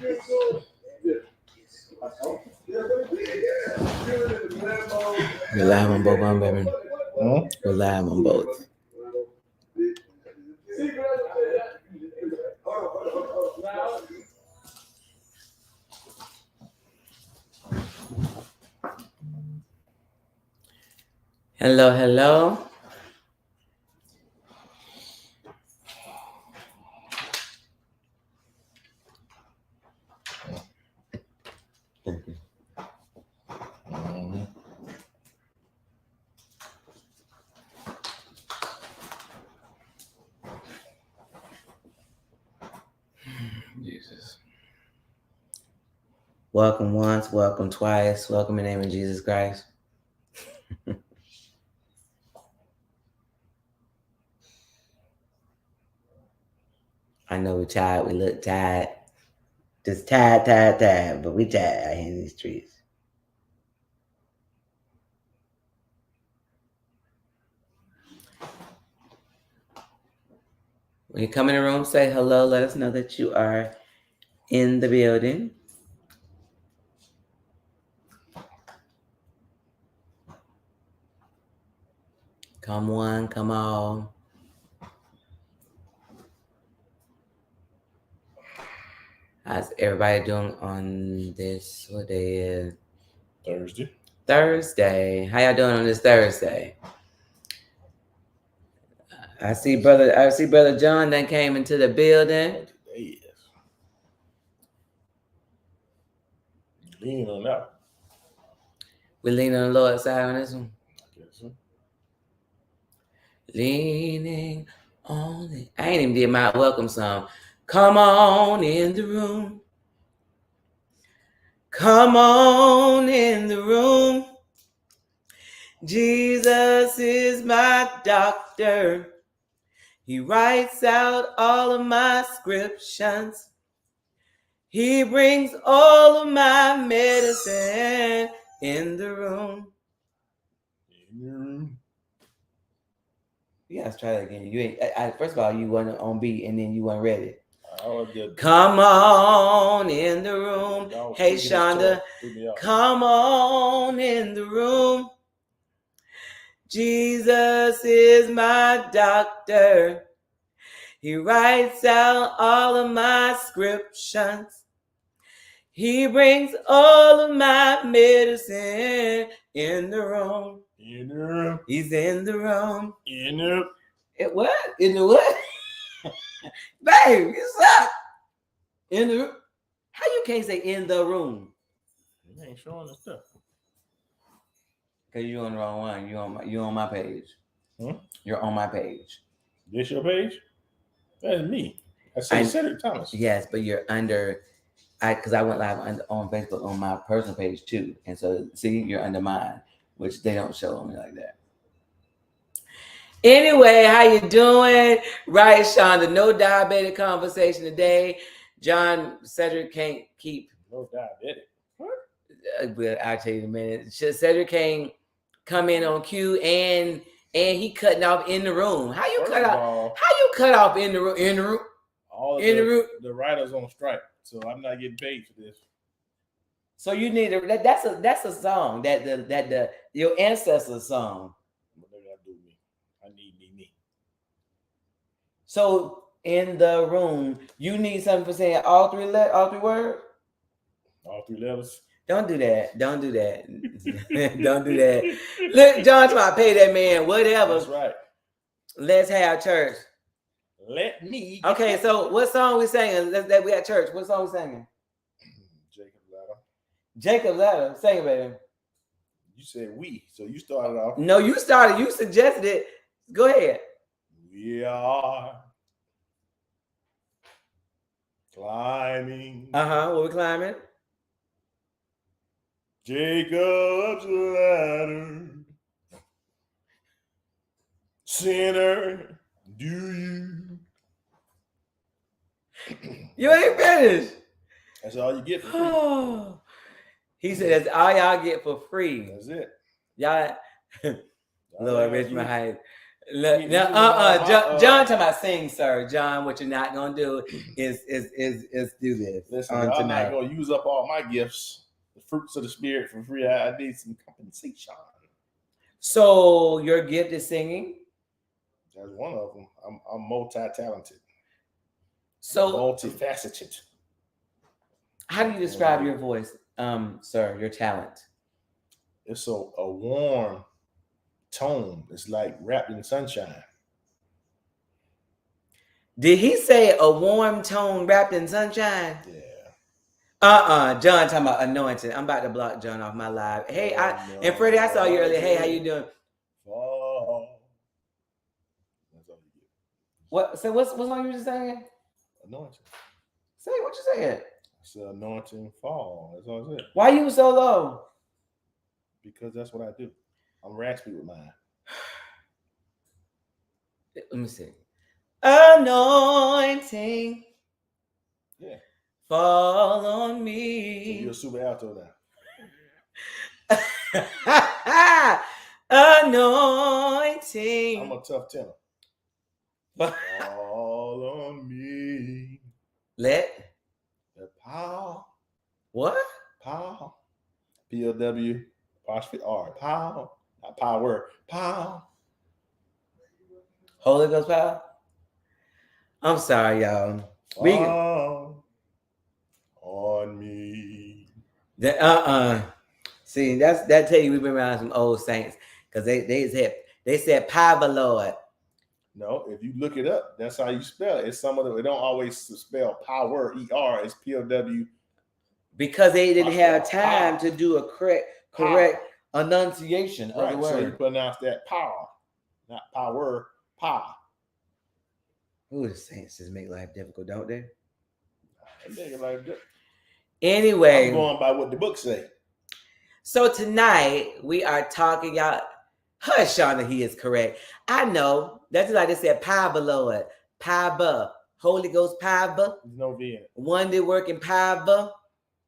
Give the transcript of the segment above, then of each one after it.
We're live on both, baby. We're live on both. Hello, hello. Jesus. Welcome once, welcome twice, welcome in the name of Jesus Christ. I know we're tired, we look tired. Just tired, but we tired out here in these streets. When you come in the room, say hello, let us know that you are in the building. Come on, come on. How's everybody doing on this, what day is? Thursday. How y'all doing on this Thursday? I see brother John that came into the building. Leaning on that. We lean on the Lord's side on this one. Leaning on it. I ain't even did my welcome song. Come on in the room. Come on in the room. Jesus is my doctor. He writes out all of my scriptures. He brings all of my medicine in the room. You guys try that again. You ain't. First of all, you weren't on beat, and then you weren't ready. Come on in the room. Hey, Shonda. Come on in the room. Jesus is my doctor. He writes out all of my scriptures. He brings all of my medicine in the room. In the room. He's in the room. In the it what? In the what? Babe, you suck. In the room. How you can't say in the room? You ain't showing the stuff. Cause you on the wrong one. You on my page. You're on my page. This your page? That's me. I said Cedric Thomas. Yes, but you're under. Because I went live on Facebook on my personal page too, and so see, you're under mine, which they don't show me like that. Anyway, how you doing? Right, Shonda. No diabetic conversation today. John Cedric can't keep. No diabetic. Well, I'll tell you in a minute. Cedric can't come in on cue, and he cutting off in the room. How you cut off? How you cut off in the room? In the room. All in the room. The writers on strike, so I'm not getting paid for this. So you need that's a song that your ancestors song. What they gotta do with me? I need me. So in the room, you need something for saying all three words. All three letters. Don't do that. Don't do that. Don't do that. Look, John, trying to pay that man whatever. That's right. Let's have church. Let me. Okay, so what song we singing? That we at church. What song we singing? Jacob Ladder. Sing it, baby. You said we, so you started off. No, you started. You suggested it. Go ahead. We are climbing. What we climbing? Jacob's ladder. Sinner, do you? You ain't finished. That's all you get for free. He said that's all y'all get for free. That's it. Y'all, Lord, rich my height. Look, no, John talking about sing, sir. John, what you're not gonna do is do this. Listen, on I'm tonight. not gonna use up all my gifts, the fruits of the spirit for free. I need some compensation. So your gift is singing. That's one of them. I'm multi-talented. So multifaceted. How do you describe your voice, sir? Your talent? It's a warm tone. It's like wrapped in sunshine. Did he say a warm tone wrapped in sunshine? Yeah. John talking about anointing. I'm about to block John off my live. Hey, and Freddie, I saw you earlier. Hey, how you doing? Fall. That's all you get. What? So what's song you just saying? Anointing. Say what you saying. It's anointing fall. That's all I said. Why you so low? Because that's what I do. I'm raspy with mine. Let me see. Anointing. Yeah. Fall on So me. you're a super alto now. Anointing. I'm a tough tenor. Fall on me. Let. The power. What? Power. PLW. Apostrophe R. Power. Not power. Power. Holy Ghost power. I'm sorry, y'all. Fall on me. See, that tell you we've been around some old saints because they said power, Lord. No, if you look it up, that's how you spell it. It's some of them. They don't always spell power. ER. It's PLW. Because they didn't have time to do a correct enunciation of the word. So you pronounce that power, not power. Power. Ooh, the saints just make life difficult, don't they? Anyway, I'm going by what the book say. So tonight we are talking, y'all. Hush, Shauna, he is correct. I know. That's like they said, power, Lord. Power. Holy Ghost power. There's no V in it. Wonder working power.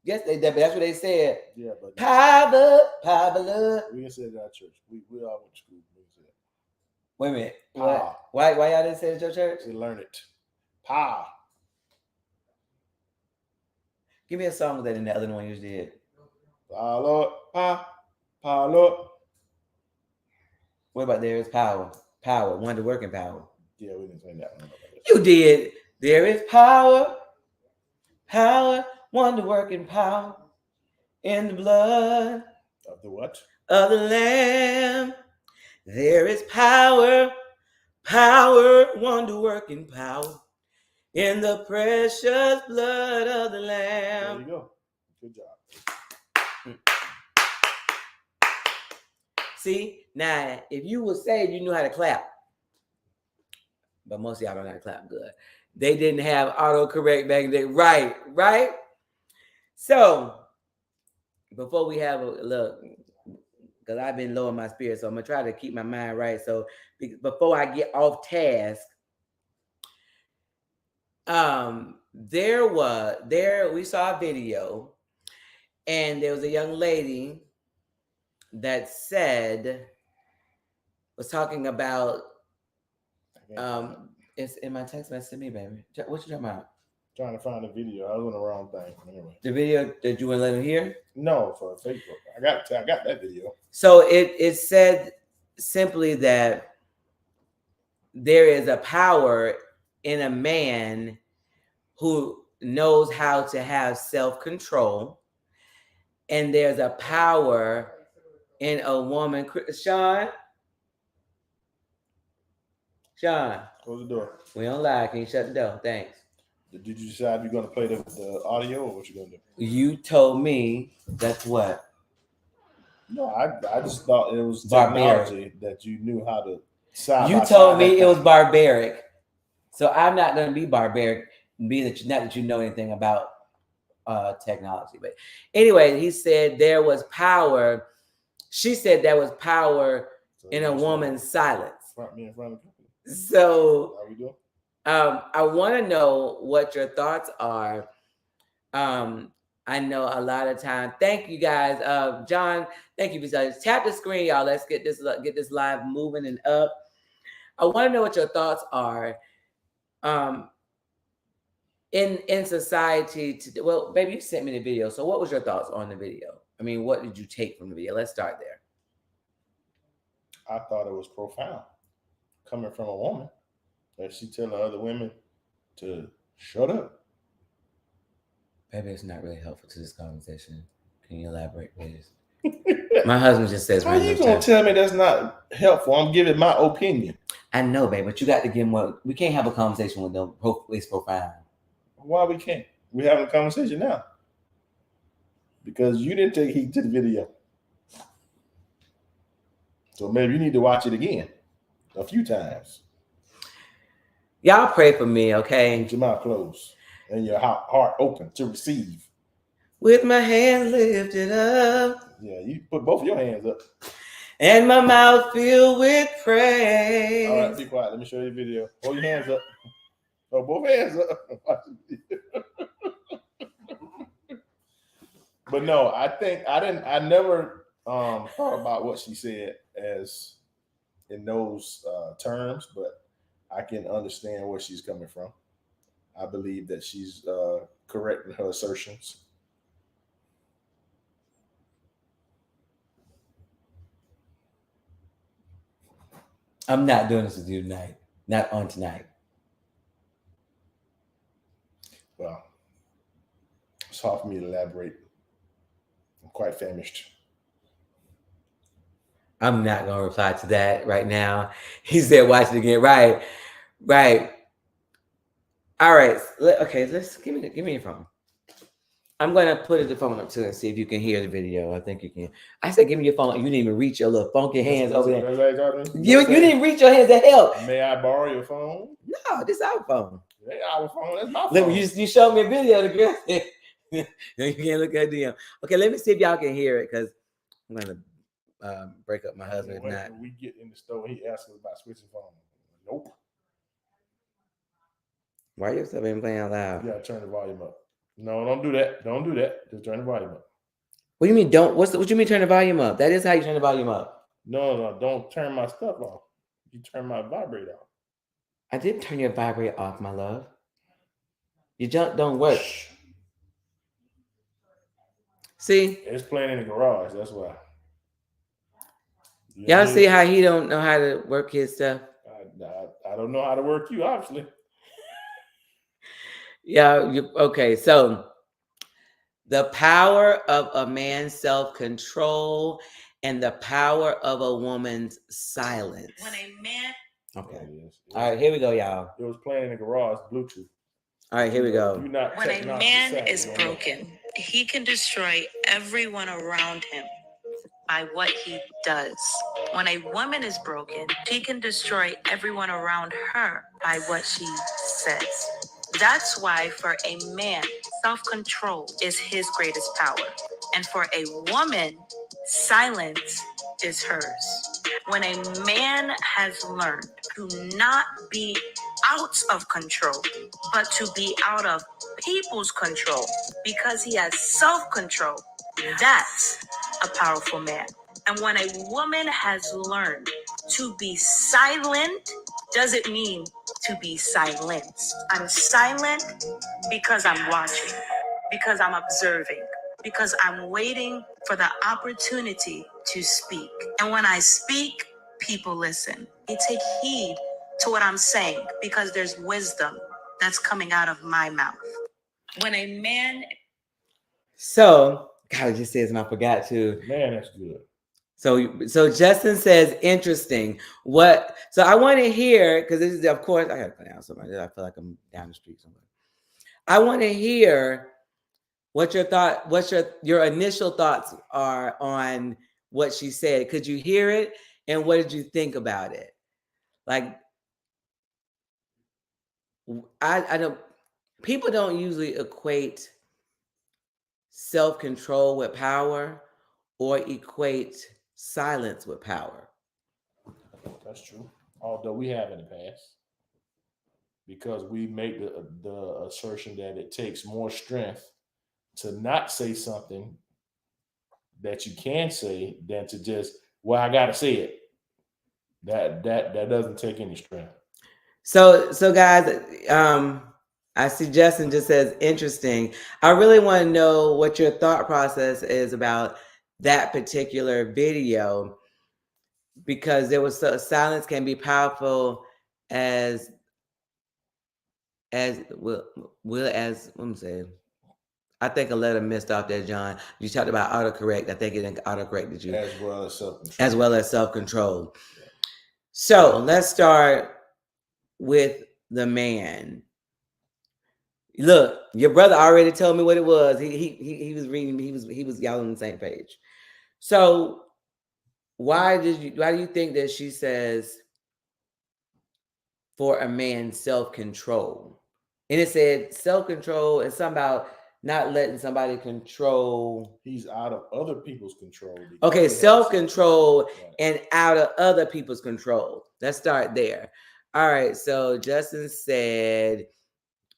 Yes, that's what they said. Yeah, but power, Lord. We can say that at our church. We all went to school. Wait a minute. What? Why y'all didn't say it at your church? We learned it. Power. Give me a song that in the other one you did. Power, Lord. Power, Lord. What about there is power? Power. Wonder working power. Yeah, we didn't say that one. You did. There is power. Power. Wonder working power. In the blood. Of the what? Of the Lamb. There is power, wonder-working power in the precious blood of the Lamb. There you go. Good job. See, now, if you would say you knew how to clap, but most of y'all don't know how to clap good. They didn't have autocorrect back then. Right? So, before we have a look, because I've been low in my spirit, so I'm going to try to keep my mind right. So before I get off task, we saw a video, and there was a young lady that was talking about, it's in my text message to me, baby. What you talking about? Trying to find the video. I was on the wrong thing. Anyway. The video that you want to let him hear? No, for Facebook. I got that video. So it said simply that there is a power in a man who knows how to have self-control, and there's a power in a woman. Sean, close the door. We don't lie. Can you shut the door? Thanks. Did you decide you're going to play the audio, or what you going to do? You told me that's what. No, I just thought it was barbaric. Technology that you knew how to side. You told me it was barbaric, so I'm not going to be barbaric. Not that you know anything about technology, but anyway, he said there was power. She said there was power in a woman's silence. Front me in front of the company. So how we doing? I want to know what your thoughts are. I know a lot of time. Thank you guys, John. Thank you for tap the screen, y'all. Let's get this live moving and up. I want to know what your thoughts are in society today. Well, baby, you sent me the video. So what was your thoughts on the video? I mean, what did you take from the video? Let's start there. I thought it was profound coming from a woman that she telling other women to shut up. Baby, it's not really helpful to this conversation. Can you elaborate, please? My husband just says, how you gonna tell me that's not helpful? I'm giving my opinion. I know, babe, but you got to give them we can't have a conversation with them. Hopefully it's profound. Why we can't? We're having a conversation now. Because you didn't take heed to the video. So maybe you need to watch it again a few times. Y'all pray for me, okay? Keep your mouth closed and your heart open to receive. With my hands lifted up. Yeah, you put both of your hands up. And my mouth filled with praise. All right, be quiet. Let me show you the video. Hold your hands up. Oh, both hands up. But no, I never thought about what she said as in those terms, but I can understand where she's coming from. I believe that she's correct in her assertions. I'm not doing this with you tonight. Not on tonight. Well, it's hard for me to elaborate. I'm quite famished. I'm not going to reply to that right now. He said, watch it again. Right. All right. Okay, let's give me your phone. I'm going to put the phone up too and see if you can hear the video. I think you can. I said, give me your phone. You didn't even reach your little funky hands over there. You didn't reach your hands to help. May I borrow your phone? No, this is our phone. Hey, our phone. That's my phone. You showed me a video. The girl. You can't look at DM. Okay, let me see if y'all can hear it because I'm going to break up my husband. If not, when we get in the store, he asks us about switching phones. Nope. Why are you still been playing out loud? Yeah, turn the volume up. No, don't do that. Don't do that. Just turn the volume up. What do you mean? What you mean turn the volume up? That is how you turn the volume up. No, don't turn my stuff off. You turn my vibrate off. I did turn your vibrate off, my love. Your junk don't work. Shh. See? It's playing in the garage. That's why. Y'all see how he don't know how to work his stuff? I don't know how to work you, obviously. Yeah, okay. So the power of a man's self-control and the power of a woman's silence. When a man... Okay. All right, here we go, y'all. It was playing in the garage, Bluetooth. All right, here we go. When a man is broken, he can destroy everyone around him by what he does. When a woman is broken, she can destroy everyone around her by what she says. That's why for a man, self-control is his greatest power. And for a woman, silence is hers. When a man has learned to not be out of control, but to be out of people's control because he has self-control, that's a powerful man. And when a woman has learned to be silent, doesn't mean to be silenced. I'm silent because I'm watching, because I'm observing, because I'm waiting for the opportunity to speak. And when I speak, people listen. They take heed to what I'm saying because there's wisdom that's coming out of my mouth. When a man... So, God, it just says, and I forgot to. Man, that's good. So Justin says, interesting. So I want to hear, because this is, of course, I got to put down somebody. I feel like I'm down the street somewhere. I want to hear what your initial thoughts are on what she said. Could you hear it? And what did you think about it? Like, I don't, people don't usually equate self-control with power or equate silence with power. That's true. Although we have in the past, because we make the assertion that it takes more strength to not say something that you can say than to just, well, I gotta say it. That doesn't take any strength. So guys, I see Justin just says interesting. I really want to know what your thought process is about that particular video, because there was silence can be powerful as will as let me say. I think a letter missed off there, John. You talked about autocorrect. I think it autocorrected you. As well as self-control. As well as self-control. Yeah. So let's start with the man. Look, your brother already told me what it was. He was reading. He was y'all on the same page. So why do you think that she says for a man self-control? And it said self-control is something about not letting somebody control. He's out of other people's control. Okay, self-control and out of other people's control. Let's start there. All right, so Justin said,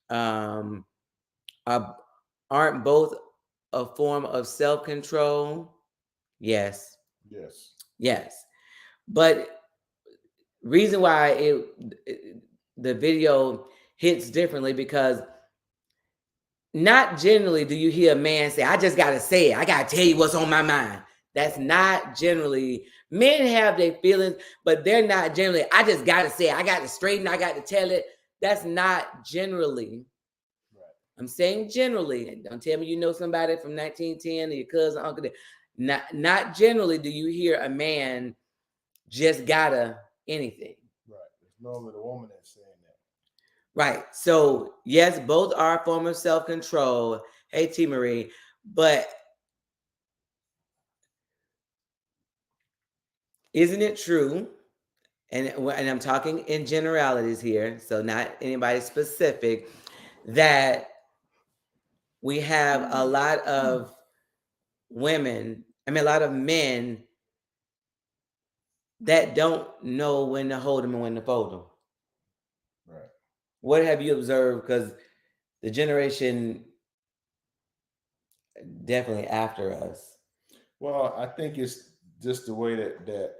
aren't both a form of self-control? Yes. But reason why the video hits differently, because not generally do you hear a man say, I just got to say it. I got to tell you what's on my mind. That's not generally. Men have their feelings, but they're not generally, I just got to say it. I got to straighten. I got to tell it. That's not generally. Right. I'm saying generally. And don't tell me you know somebody from 1910 or your cousin, uncle. Not generally do you hear a man just gotta anything. Right. It's normally the woman that's saying that. Right. So yes, both are a form of self-control. Hey, T. Marie, but isn't it true? And I'm talking in generalities here, so not anybody specific, that we have a lot of a lot of men that don't know when to hold them and when to fold them. Right. What have you observed? Because the generation definitely after us. Well, I think it's just the way that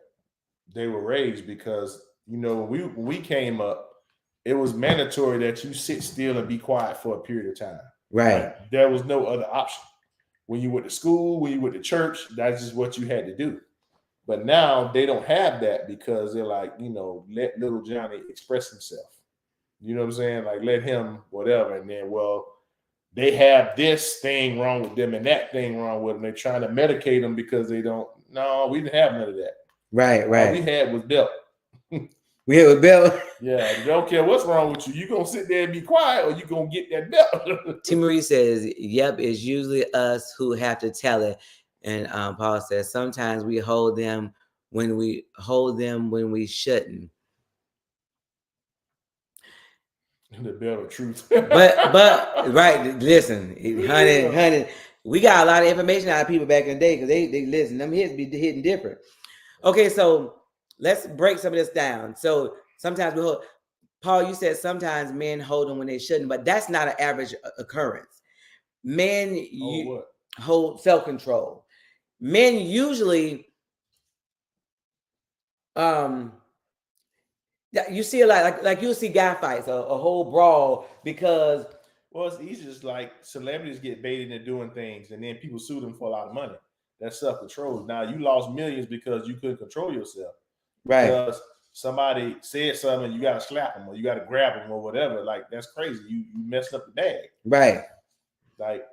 they were raised, because, you know, when we came up, it was mandatory that you sit still and be quiet for a period of time. Right. There was no other option. When you went to school, when you went to church, that's just what you had to do. But now they don't have that, because they're like, you know, let little Johnny express himself. You know what I'm saying? Like, let him whatever. And then, well, they have this thing wrong with them and that thing wrong with them. They're trying to medicate them because they don't. No, we didn't have none of that. Right. All we had was belt. We had a belt. Yeah, you don't care what's wrong with you. You gonna sit there and be quiet, or you gonna get that belt. T. Marie says, "Yep, it's usually us who have to tell it." And Paul says, "Sometimes we hold them when we shouldn't." The belt of truth. but right, listen, honey, we got a lot of information out of people back in the day, because they listen. Them hits be hitting different. Okay, so let's break some of this down. So sometimes we hold. Paul, you said sometimes men hold them when they shouldn't, but that's not an average occurrence. Men hold self-control. Men usually, you see a lot, like you'll see guy fights, a whole brawl, because it's easy. Just like celebrities get baited into doing things, and then people sue them for a lot of money. That's self-control. Now you lost millions because you couldn't control yourself. Right. Because somebody said something, you got to slap them or you got to grab them or whatever. Like, that's crazy. You messed up the bag. Right. Like,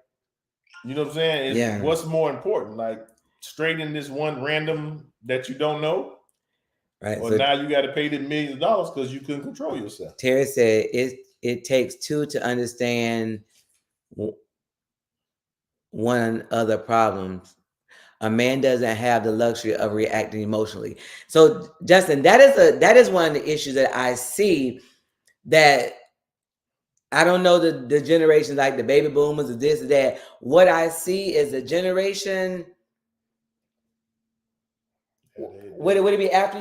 you know what I'm saying? What's more important? Like, straightening this one random that you don't know? Right. Or so now you got to pay them millions of dollars because you couldn't control yourself. Terry said it takes two to understand one other problems. A man doesn't have the luxury of reacting emotionally. So, Justin, that is one of the issues that I see, that I don't know the generation, like the baby boomers or this or that. What I see is a generation. Would it be after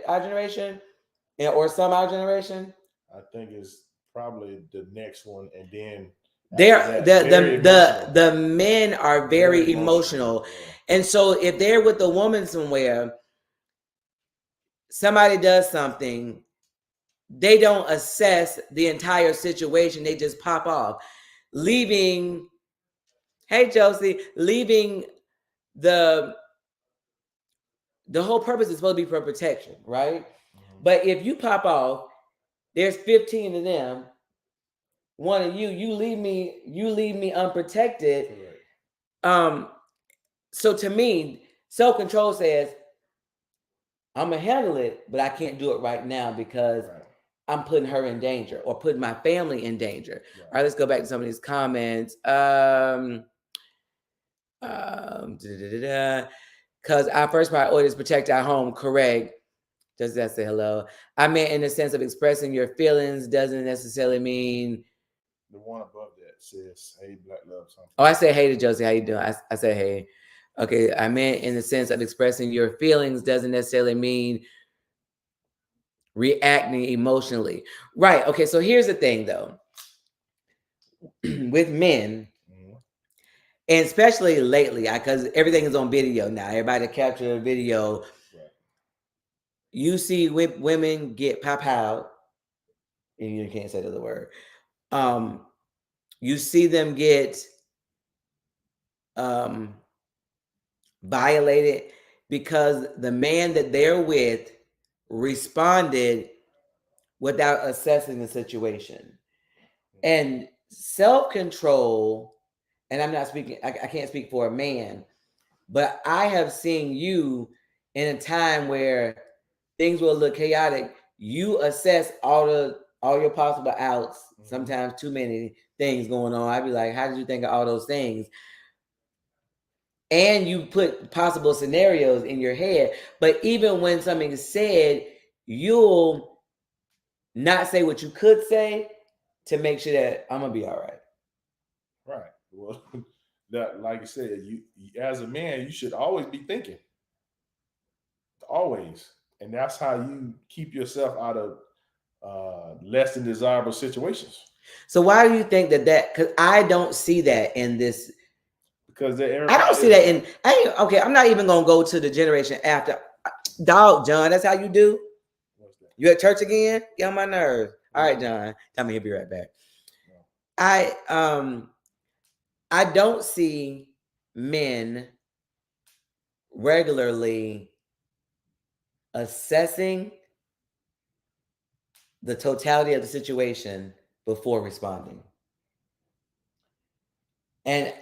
our generation, or some our generation? I think it's probably the next one, and then the men are very emotional. And so if they're with a woman somewhere, somebody does something, they don't assess the entire situation. They just pop off, leaving, hey, Josie, leaving the whole purpose is supposed to be for protection, right? Mm-hmm. But if you pop off, there's 15 of them. One of you leave me unprotected. Correct. So to me, self-control says, I'm gonna handle it, but I can't do it right now because I'm putting her in danger or putting my family in danger. Right. All right, let's go back to some of these comments. Because our first priority is protect our home. Correct. Does that say hello? I mean, in the sense of expressing your feelings doesn't necessarily mean. The one above that says, "Hey, Black Love." Something. Oh, I said hey to Josie. How you doing? I said hey. Okay, I meant in the sense of expressing your feelings doesn't necessarily mean reacting emotionally. Right. Okay, so here's the thing though. With men, and especially lately, because everything is on video now. Everybody capture a video. Right. You see women get pow-powed, and you can't say the other word. You see them get violated because the man that they're with responded without assessing the situation. And self-control, and I'm not speaking, I can't speak for a man, but I have seen you in a time where things will look chaotic. You assess all your possible outs, sometimes too many things going on. I'd be like, how did you think of all those things? And you put possible scenarios in your head. But even when something is said, you'll not say what you could say to make sure that I'm gonna be all right. Right. Well, that, like I said, you as a man, you should always be thinking. Always. And that's how you keep yourself out of less than desirable situations. So why do you think that? Because I don't see that in this. Because I don't see that in. Okay, I'm not even gonna go to the generation after. Dog, John, that's how you do. What's that? You at church again? Get on my nerves. All right, John. Tell me he'll be right back. No. I don't see men regularly assessing the totality of the situation before responding. And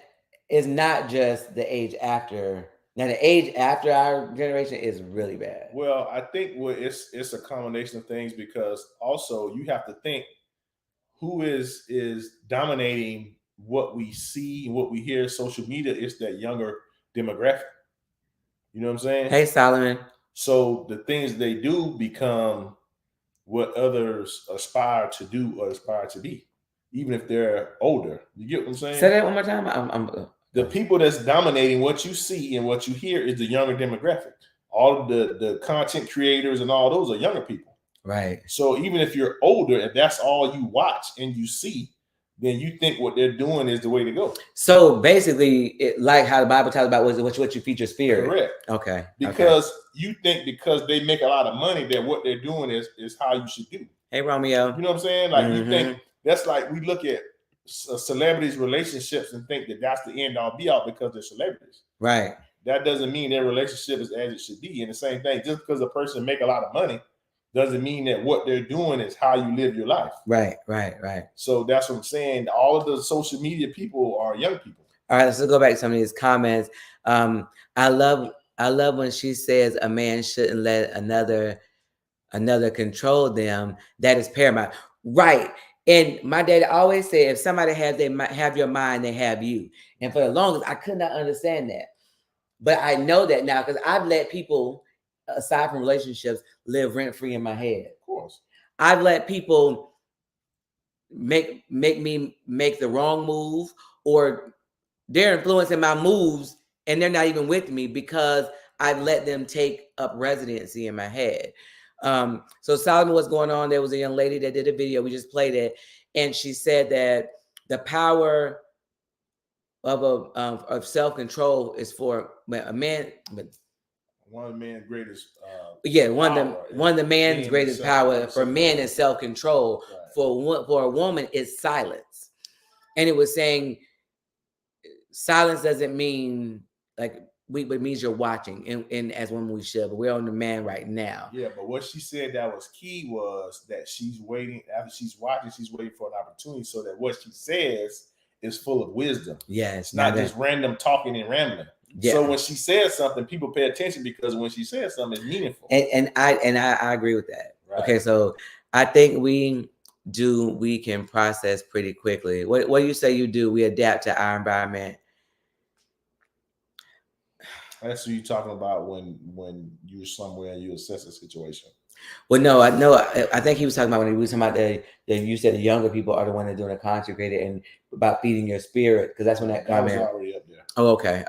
it's not just the age after. Now, the age after our generation is really bad. Well, I think it's a combination of things, because also you have to think who is dominating what we see, what we hear. Social media is that younger demographic. You know what I'm saying? Hey, Solomon. So the things they do become what others aspire to do or aspire to be, even if they're older. You get what I'm saying? Say that one more time. The people that's dominating what you see and what you hear is the younger demographic. All of the content creators and all those are younger people. Right. So even if you're older and that's all you watch and you see, then you think what they're doing is the way to go. So basically, like how the Bible talks about what you feed your spirit. Correct. Okay. Because you think because they make a lot of money that what they're doing is how you should do. Hey, Romeo. You know what I'm saying? Like you think that's like we look at celebrities' relationships and think that that's the end all be all because they're celebrities. Right. That doesn't mean their relationship is as it should be. And the same thing, just because a person make a lot of money doesn't mean that what they're doing is how you live your life. Right. So that's what I'm saying. All of the social media people are young people. All right, let's go back to some of these comments. I love when she says a man shouldn't let another control them. That is paramount. Right. And my dad always said, if somebody have your mind, they have you. And for the longest, I could not understand that. But I know that now because I've let people, aside from relationships, live rent-free in my head. Of course. I've let people make me make the wrong move, or they're influencing my moves and they're not even with me because I've let them take up residency in my head. So Solomon, what's going on? There was a young lady that did a video. We just played it. And she said that the power of self-control is for a man. one of the man's greatest. One of the man's greatest power for men is self-control. Right. For a woman, it's silence. And it was saying silence doesn't mean like it means you're watching, and as women we should, but we're on the man right now. Yeah, but what she said that was key was that she's waiting after she's watching, she's waiting for an opportunity so that what she says is full of wisdom. Yeah, it's not just random talking and rambling. Yeah. So when she says something, people pay attention because when she says something, it's meaningful. And I agree with that. Right. Okay, so I think we can process pretty quickly. What do you say you do? We adapt to our environment. That's what you're talking about when you're somewhere and you assess a situation. Well, no, I think he was talking about when he was talking about that you said the younger people are the one that doing the consecrated and about feeding your spirit, because that's when that was already up there. Oh, okay.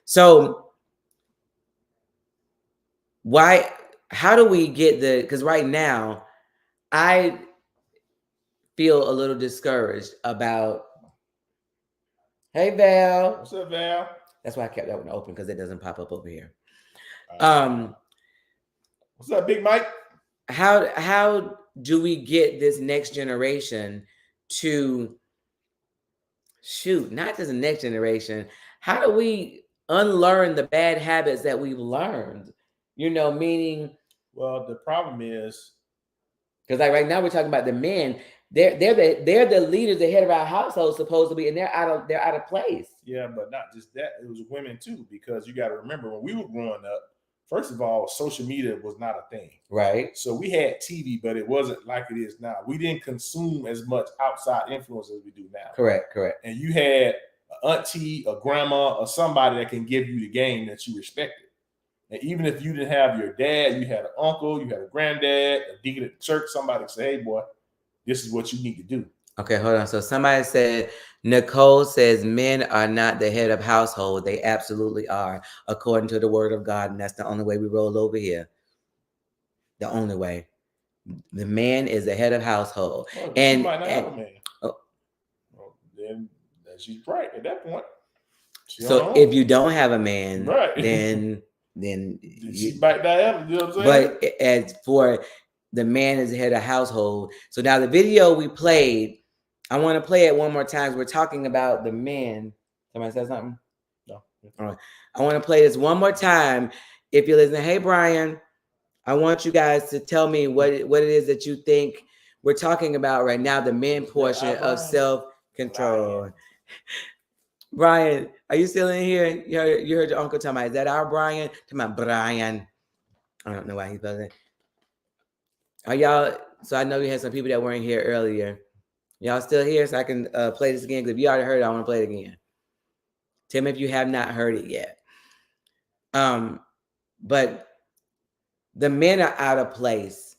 So how do we get because right now I feel a little discouraged about. Hey, Val. What's up, Val? That's why I kept that one open, because it doesn't pop up over here. What's up, Big Mike? How do we get this next generation to not just the next generation? How do we unlearn the bad habits that we've learned? Meaning. Well, the problem is because like right now we're talking about the men. They're the leaders, the head of our household, supposed to be, and they're out of place. Yeah, but not just that. It was women too, because you got to remember when we were growing up. First of all, social media was not a thing, right? So we had TV, but it wasn't like it is now. We didn't consume as much outside influence as we do now. Correct. And you had an auntie, a grandma, or somebody that can give you the game that you respected. And even if you didn't have your dad, you had an uncle, you had a granddad, a deacon at the church, somebody say, "Hey, boy, this is what you need to do." Okay, hold on. So somebody said, Nicole says men are not the head of household. They absolutely are, according to the word of God. And that's the only way we roll over here. The only way. The man is the head of household. Well, and she might not have a man. Well, then she's right at that point. So if you don't have a man, right, then she might not have. You know what I'm saying? But as for the man is the head of household. So now the video we played, I want to play it one more time. We're talking about the men. Somebody said something? No. All right. I want to play this one more time. If you listen, hey, Brian, I want you guys to tell me what it is that you think we're talking about right now, the men portion of self-control. Brian, are you still in here? You heard your uncle talking about, is that our Brian? Talking about Brian. I don't know why he's buzzing. Are y'all, so I know we had some people that weren't here earlier. Y'all still here so I can play this again? Because if you already heard it, I want to play it again. Tell me if you have not heard it yet. But the men are out of place.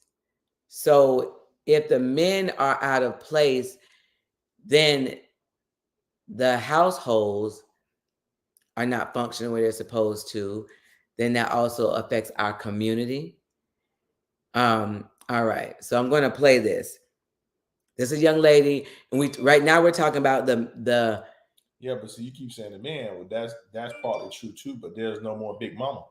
So if the men are out of place, then the households are not functioning where they're supposed to. Then that also affects our community. All right, so I'm going to play this. This is a young lady, and right now we're talking about the. Yeah, but see, you keep saying the man. Well, that's partly true too. But there's no more Big Mama,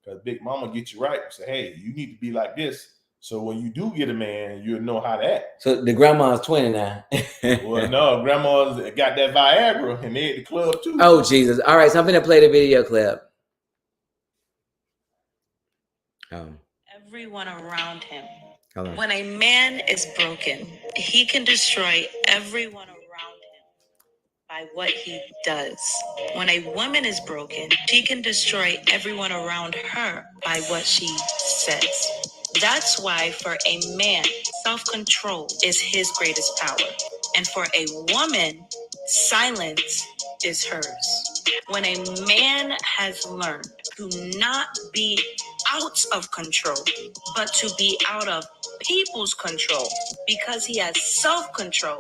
because Big Mama gets you right. Say, hey, you need to be like this. So when you do get a man, you'll know how to act. So the grandma's 20 now. Well, no, grandma's got that Viagra, and they at the club too. Oh Jesus! All right, so I'm gonna play the video clip. Everyone around him. When a man is broken, he can destroy everyone around him by what he does. When a woman is broken, she can destroy everyone around her by what she says. That's why for a man, self-control is his greatest power. And for a woman, silence is hers. When a man has learned to not be out of control, but to be out of people's control because he has self-control,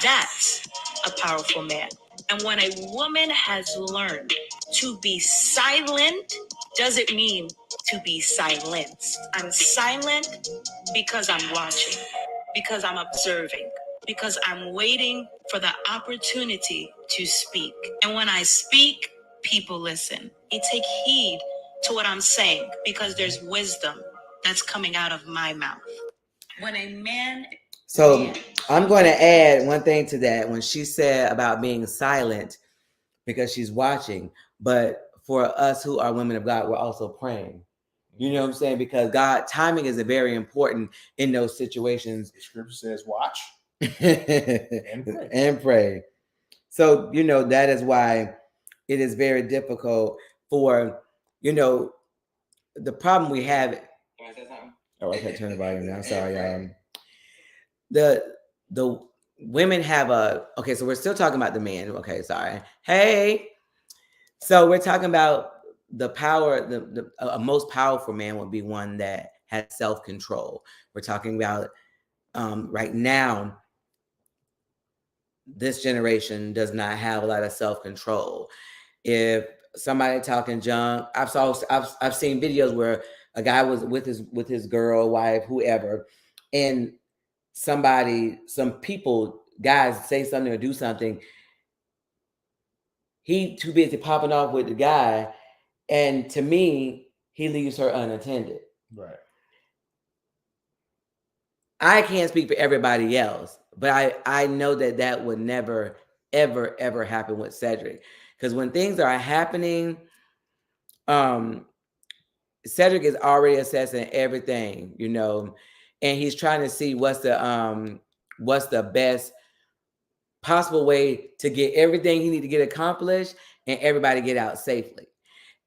that's a powerful man. And when a woman has learned to be silent, doesn't mean to be silenced. I'm silent because I'm watching, because I'm observing, because I'm waiting for the opportunity to speak. And when I speak, people listen. They take heed to what I'm saying because there's wisdom that's coming out of my mouth. When a man. So I'm going to add one thing to that when she said about being silent because she's watching, but for us who are women of God, we're also praying. You know what I'm saying? Because God, timing is very important in those situations. The scripture says, watch and pray. So, you know, that is why it is very difficult for, you know, the problem we have. Oh, I can't turn the volume down. Sorry. The women have okay, so we're still talking about the men. Okay, sorry. Hey. So we're talking about the power, the most powerful man would be one that has self-control. We're talking about right now, this generation does not have a lot of self-control. If somebody talking junk, I've seen videos where a guy was with his girl, wife, whoever, and some people, guys say something or do something. He too busy popping off with the guy. And to me, he leaves her unattended. Right. I can't speak for everybody else, but I know that would never, ever, ever happen with Cedric. Because when things are happening, Cedric is already assessing everything, you know, and he's trying to see what's the best possible way to get everything he need to get accomplished and everybody get out safely.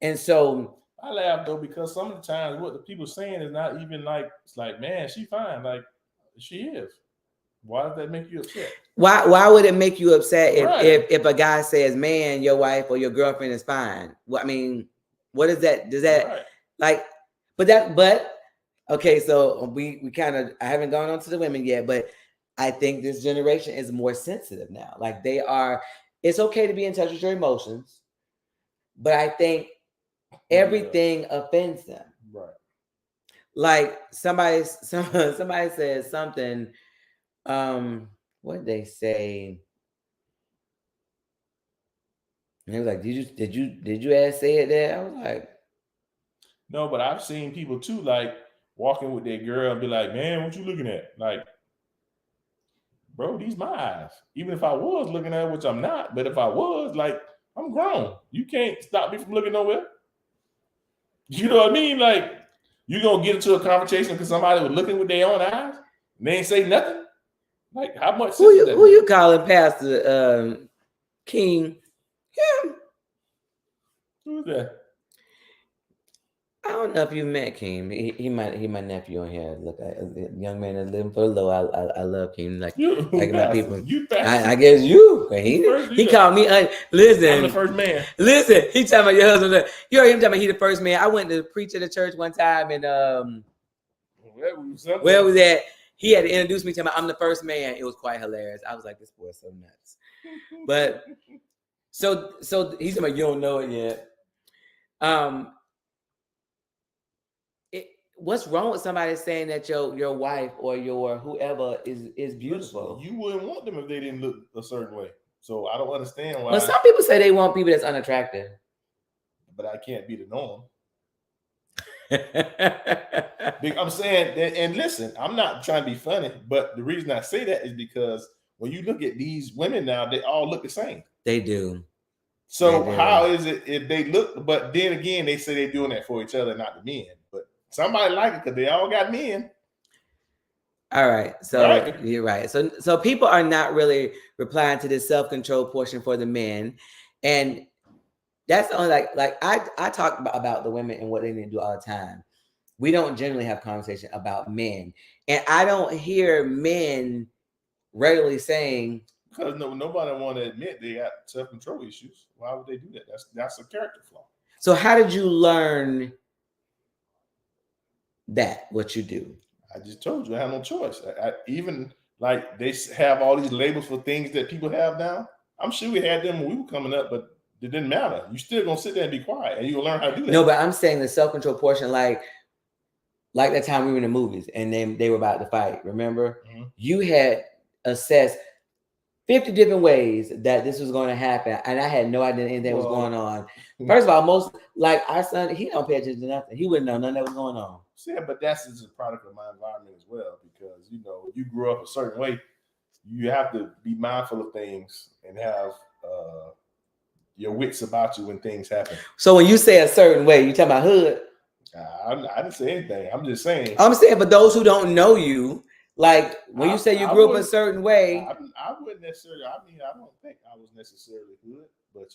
And so I laugh though because some of the times what the people saying is not even like, it's like, man, she fine, like she is. Why does that make you upset? Why would it make you upset if Right. a guy says, man, your wife or your girlfriend is fine? Well, I mean, what is that? Does that Right. like? But okay, so we kind of, I haven't gone on to the women yet, but I think this generation is more sensitive now. Like they are. It's okay to be in touch with your emotions, but I think everything offends them. Right. Like somebody says something. What did they say? And they was like, did you ask say it there? I was like, no, but I've seen people too, like walking with their girl and be like, man, what you looking at? Like, bro, these my eyes. Even if I was looking at it, which I'm not, but if I was, like, I'm grown. You can't stop me from looking nowhere. You know what I mean? Like, you gonna get into a conversation because somebody was looking with their own eyes and they ain't say nothing? Like, how much? Who you calling Pastor King? Him? Who's that? I don't know if you met King. He my nephew on here. Look, a young man that's living for the low. I love King. Like my people. I guess you. He called me. Listen, I'm the first man. Listen, he talking about your husband. You heard him talking about he the first man. I went to preach at a church one time and where was that? He had to introduce me to him. I'm the first man. It was quite hilarious. I was like, this boy is so nuts. But so he's talking about you don't know it yet. What's wrong with somebody saying that your wife or your whoever is beautiful? You wouldn't want them if they didn't look a certain way. So I don't understand why. Well, some people say they want people that's unattractive. But I can't be the norm. I'm saying, and listen, I'm not trying to be funny, but the reason I say that is because when you look at these women now, they all look the same. They do. So how is it if they look, but then again, they say they're doing that for each other, not the men. But somebody like it because they all got men. All right. So You're right. So people are not really replying to this self-control portion for the men. And that's only like I talk about the women and what they need to do all the time. We don't generally have conversation about men. And I don't hear men regularly saying, because nobody want to admit they got self-control issues. Why would they do that? That's a character flaw. So how did you learn that, what you do? I just told you I have no choice. I even like they have all these labels for things that people have now. I'm sure we had them when we were coming up, but it didn't matter. You still gonna sit there and be quiet, and you gonna learn how to do that. No, but I'm saying the self-control portion, like that time we were in the movies and then they were about to fight. Remember, you had assessed 50 different ways that this was going to happen, and I had no idea anything was going on. First of all, most like our son, he don't pay attention to nothing. He wouldn't know nothing that was going on. Yeah, but that's just a product of my environment as well, because you grew up a certain way. You have to be mindful of things and have your wits about you when things happen. So when you say a certain way, you talking about hood? I didn't say anything. I'm just saying. I'm saying for those who don't know you, like when you say you grew up a certain way. I wouldn't necessarily. I mean, I don't think I was necessarily hood, but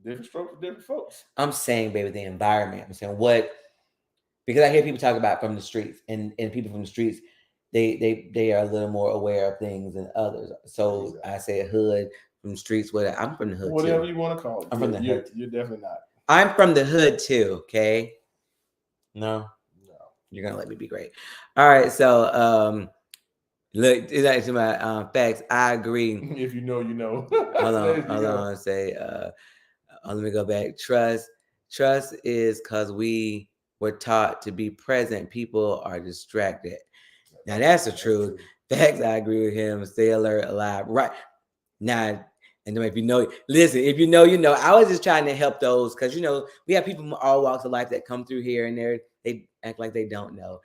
different strokes for different folks. I'm saying, baby, the environment. I'm saying what, because I hear people talk about from the streets, and people from the streets, they are a little more aware of things than others. So exactly. I say a hood from the streets. I'm from the hood. Whatever too. You want to call it. I'm from the hood. You're definitely not. I'm from the hood too. Okay. No. You're gonna let me be great. All right. So look, it's actually my facts. I agree. If you know, you know. Hold on. Say let me go back. Trust is because we were taught to be present. People are distracted. Now that's the truth. Facts, I agree with him. Stay alert, alive. Right. Now, and then if you know, listen, if you know, you know. I was just trying to help those because we have people from all walks of life that come through here and they act like they don't know.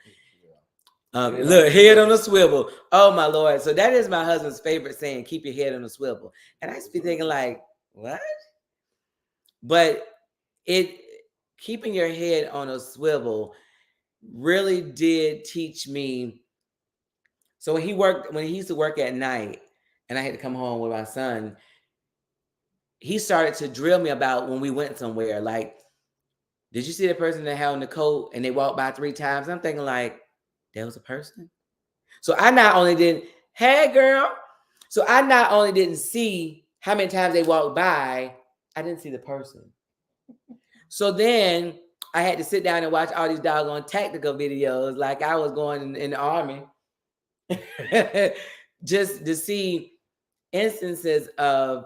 Look, head on a swivel. Oh my Lord. So that is my husband's favorite saying, keep your head on a swivel. And I used to be thinking like, what? But keeping your head on a swivel really did teach me. So when he used to work at night and I had to come home with my son, he started to drill me about when we went somewhere. Like, did you see the person that had on the coat and they walked by 3 times? I'm thinking like, there was a person. So I not only didn't, hey girl. So I not only didn't see how many times they walked by, I didn't see the person. So then I had to sit down and watch all these doggone tactical videos like I was going in the army. Just to see instances of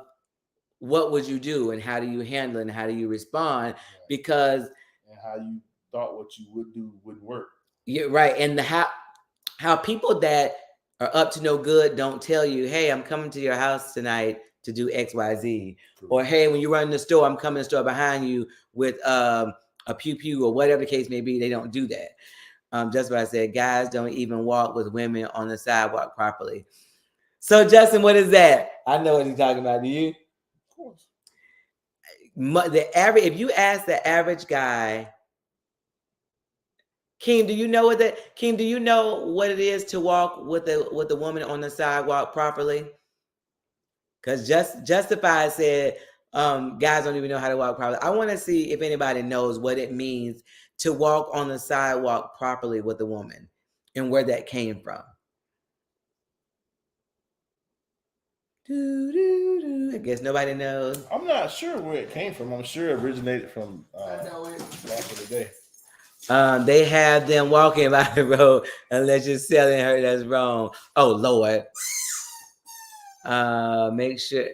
what would you do and how do you handle it and how do you respond, because and how you thought what you would do wouldn't work. Yeah, right. And how people that are up to no good don't tell you, hey, I'm coming to your house tonight to do XYZ. True. Or hey, when you run in the store, I'm coming to the store behind you with a pew or whatever the case may be. They don't do that. Just what I said, guys don't even walk with women on the sidewalk properly. So Justin, what is that? I know what he's talking about. Do you? Of course. If you ask the average guy, Keem, do you know what it is to walk with a woman on the sidewalk properly? Because Justified said guys don't even know how to walk properly. I want to see if anybody knows what it means to walk on the sidewalk properly with a woman and where that came from. I guess nobody knows. I'm not sure where it came from. I'm sure it originated from back in the day. They have them walking by the road unless you're selling her. That's wrong. Oh Lord. Make sure,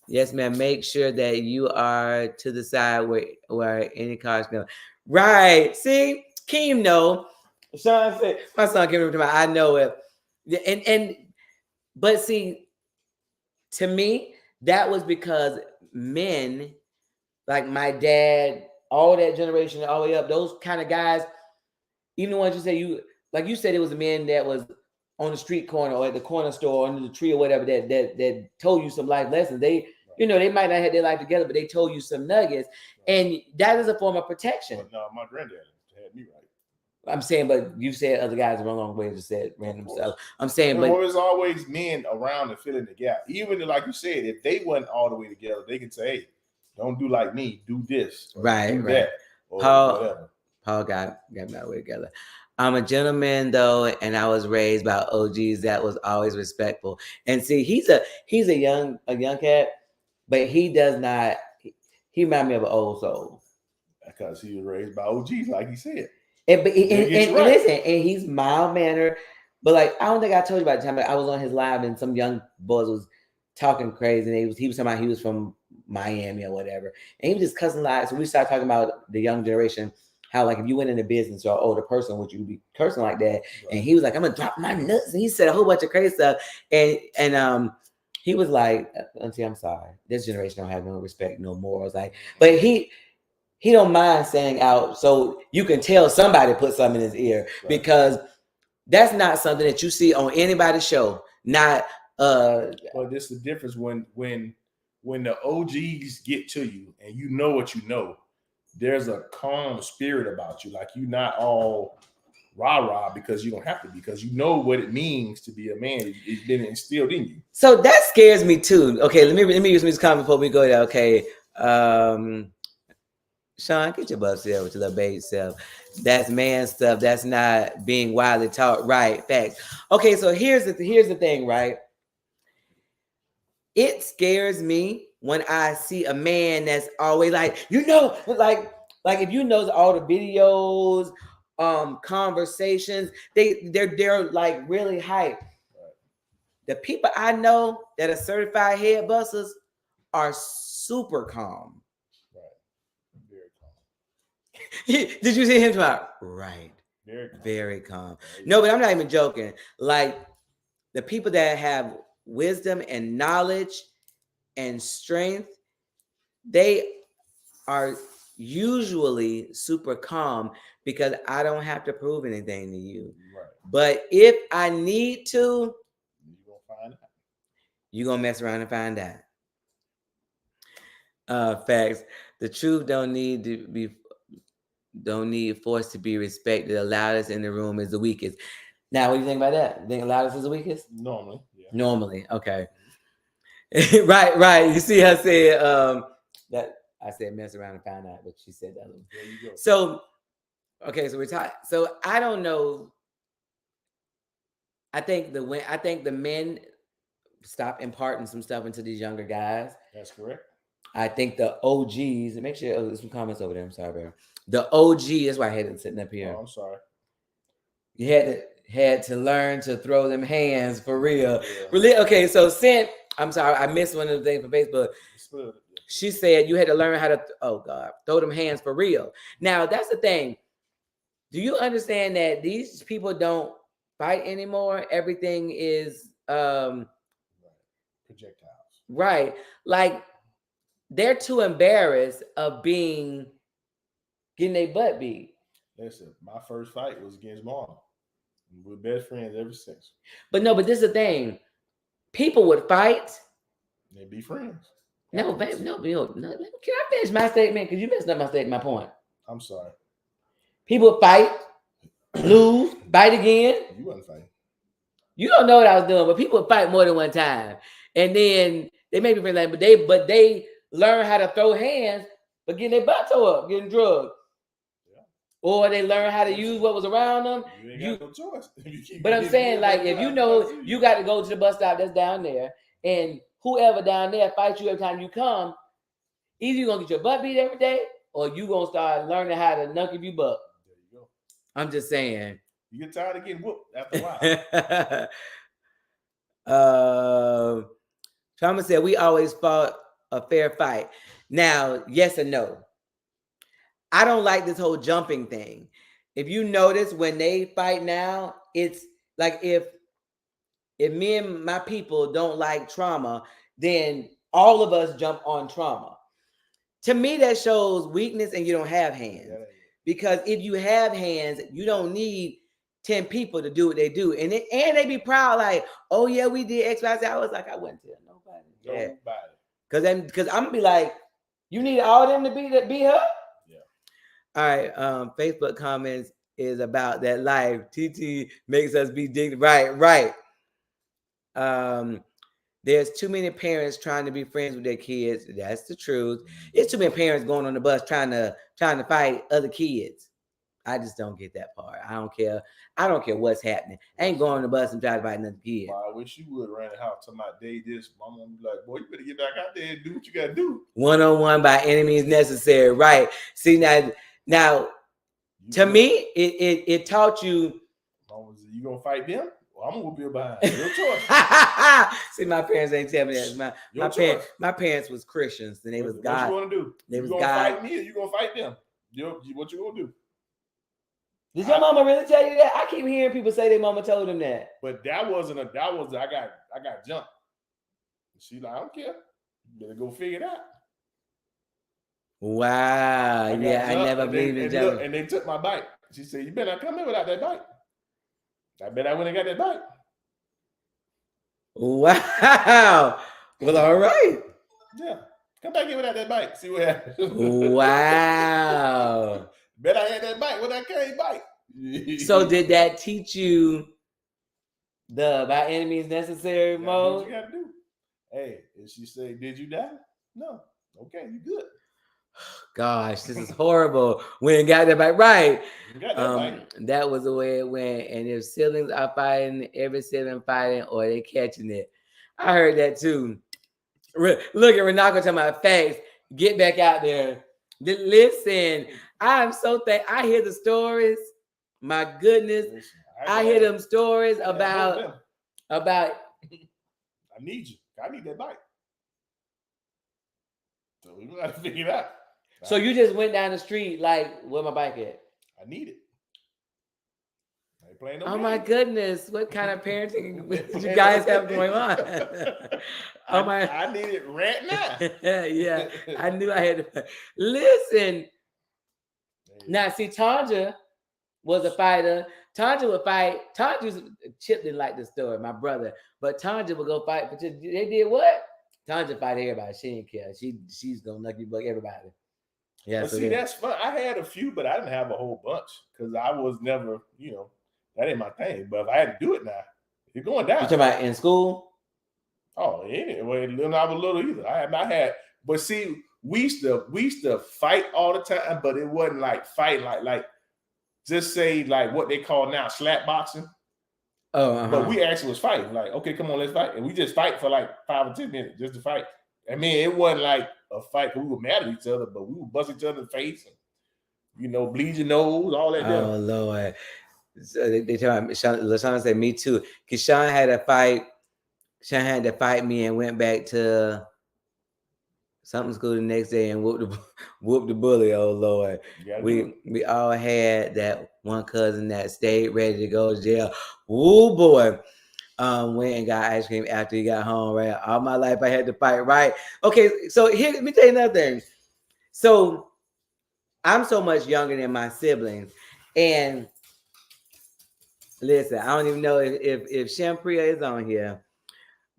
yes, ma'am. Make sure that you are to the side where any cars go. Right. See, Keem know. Sean said, my son came up to me. I know it. But see, to me, that was because men, like my dad, all that generation, all the way up, those kind of guys, even the ones you said it was a man that was on the street corner or at the corner store under the tree or whatever that told you some life lessons. They, they might not have their life together, but they told you some nuggets, and that is a form of protection. But no, my granddad had me right. I'm saying, but you said other guys were wrong way to say it random stuff. I'm saying, but there's always men around to fill in the gap. Even like you said, if they wasn't all the way together, they can say, "Hey, don't do like me. Do this. Right. Do right. That, or whatever." Paul got my way together. I'm a gentleman though, and I was raised by OGs that was always respectful. And see, he's a young cat, but he does not. He reminds me of an old soul because he was raised by OGs, like he said. And listen, and he's mild mannered, but like I don't think I told you about the time I was on his live and some young boys was talking crazy, and he was talking about he was from Miami or whatever, and he was just cussing loud. So we started talking about the young generation, how like if you went into business or an older person, would you be cursing like that? Right. And he was like, "I'm gonna drop my nuts," and he said a whole bunch of crazy stuff, and He was like, Auntie, I'm sorry. This generation don't have no respect, no morals. Like, but he don't mind saying out, so you can tell somebody put something in his ear, because that's not something that you see on anybody's show. Not But this is the difference when the OGs get to you and you know what you know. There's a calm spirit about you. Like, you're not all rah-rah because you don't have to, because you know what it means to be a man. It's been instilled in you. So that scares me too. Okay, let me use this comment before we go there. Okay. Sean, get your butt self with your little baby self. That's man stuff. That's not being widely taught. Right. Facts. Okay, so here's the thing, right? It scares me when I see a man that's always like, like if you know all the videos, conversations, they're like really hype. The people I know that are certified head busters are super calm. Did you see him talk? Right. Very calm. No, but I'm not even joking. Like, the people that have wisdom and knowledge and strength, they are usually super calm, because I don't have to prove anything to you. Right. But if I need to, you're gonna find out. You're gonna mess around and find out. Facts. The truth don't need force to be respected. The loudest in the room is the weakest. Now, what do you think about that? You think the loudest is the weakest? Normally, yeah. Normally, okay. right. You see her say that I said mess around and find out, but she said that. There you go. So, okay, so we're talking. So I don't know. I think the men stop imparting some stuff into these younger guys. That's correct. I think the OGs, and make sure there's some comments over there. I'm sorry, bro. The OG, that's why I had it sitting up here. Oh, I'm sorry. You had to learn to throw them hands for real. Yeah. Okay, so I'm sorry, I missed one of the things from Facebook. She said you had to learn how to, throw them hands for real. Now, that's the thing. Do you understand that these people don't fight anymore? Everything is projectiles. Right. Like, they're too embarrassed of getting their butt beat. Listen, my first fight was against Marlon. We're best friends ever since. But this is the thing. People would fight. They'd be friends. No, babe, no. Can I finish my statement? Because you messed up my point. I'm sorry. People would fight, lose, fight again. You wasn't fighting. You don't know what I was doing, but people would fight more than one time. And then they may be friends, like, but they learn how to throw hands, but getting their butt tore up, getting drugged. Or they learn how to use what was around them. You ain't got no choice. But I'm saying, like, if you know you got to go to the bus stop that's down there, and whoever down there fights you every time you come, either you're going to get your butt beat every day, or you going to start learning how to knuckle your butt. There you go. I'm just saying. You get tired of getting whooped after a while. Trauma said, we always fought a fair fight. Now, yes and no. I don't like this whole jumping thing. If you notice, when they fight now, it's like if me and my people don't like Trauma, then all of us jump on Trauma. To me, that shows weakness, and you don't have hands. Yeah. Because if you have hands, you don't need 10 people to do what they do. And they be proud, like, oh yeah, we did X, Y, Z. I was like, I wouldn't tell nobody. Nobody. Because I'm gonna be like, you need all them to be her? All right, Facebook comments is about that life. TT makes us be dignified. Right. There's too many parents trying to be friends with their kids. That's the truth. It's too many parents going on the bus trying to fight other kids. I just don't get that part. I don't care. I don't care what's happening. I ain't going on the bus and try to fight another kid. Well, I wish you would run the house to my day this. Mama would be like, boy, you better get back out there and do what you gotta do. 1-on-1 by any means necessary. Right. See, now, to me, it taught you. You gonna fight them? Well, I'm gonna be behind. Your choice. See, my parents ain't tell me that. My parents was Christians, and they was God. What you gonna do? They was gonna God. Fight me, or you gonna fight them? What you gonna do? Did your mama really tell you that? I keep hearing people say their mama told them that. But that was I got jumped. She like, I don't care. You better go figure it out. Wow. got Yeah, I jumped, never and believed in look, jumping. and they took my bike. She said, you better not come in without that bike. I bet I went and got that bike. Wow. Well, all right. Yeah. Come back in without that bike. See what happens. Wow. Bet I had that bike when I came bike. So did that teach you the by any means necessary You gotta do mode? what you gotta do. Hey, and she said, did you die? No. Okay, you good. Gosh, this is horrible. We ain't got that bike right. You got that bike. That was the way it went. And if siblings are fighting, every sibling fighting, or they catching it. I heard that too. Look at Renako talking about facts. Get back out there. Listen, I'm so thankful. I hear the stories. My goodness. Listen, I hear them stories I about I need you. I need that bike. So we gotta figure it out. So you just went down the street like, where my bike at? I need it. I ain't playing no Oh game. my goodness, what kind of parenting did you guys have going on? Oh my! I need it right now. Yeah, I knew I had to. Listen, now see, Tanja was a fighter. Tanja would fight. Chip didn't like the story, my brother, but Tanja would go fight. But they did what? Tanja fight everybody. She didn't care. She's gonna lucky buck everybody. Yeah, but so see, that's fun. I had a few, but I didn't have a whole bunch because I was never, that ain't my thing. But if I had to do it now, you're going down. You talking about in school? Oh, yeah. Well, when I was little either. I had, but see, we used to fight all the time, but it wasn't like fight like just say like what they call now slap boxing. Oh, But we actually was fighting. Like, okay, come on, let's fight. And we just fight for like 5 or 10 minutes just to fight. I mean, it wasn't like a fight because we were mad at each other, but we would bust each other in the face and, bleed your nose, all that. Oh, Lord. So they tell me, LaShawn said, me too. Because Sean had to fight me and went back to something school the next day and whooped the bully. Oh, Lord. We all had that one cousin that stayed ready to go to jail. Oh, boy. Went and got ice cream after he got home, right? All my life I had to fight, right? Okay, so here, let me tell you another thing. So I'm so much younger than my siblings. And listen, I don't even know if Shampriya is on here,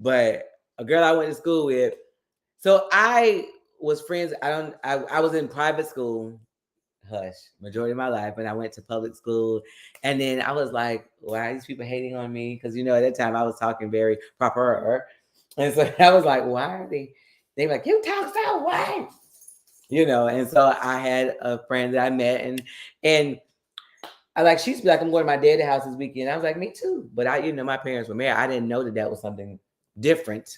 but a girl I went to school with. So I was friends. I was in private school, hush, majority of my life, and I went to public school. And then I was like, why are these people hating on me? Because at that time I was talking very proper. And so I was like, why are they were like, you talk so white? And so I had a friend that I met and she's like, I'm going to my dad's house this weekend. I was like, me too. But my parents were married. I didn't know that was something different.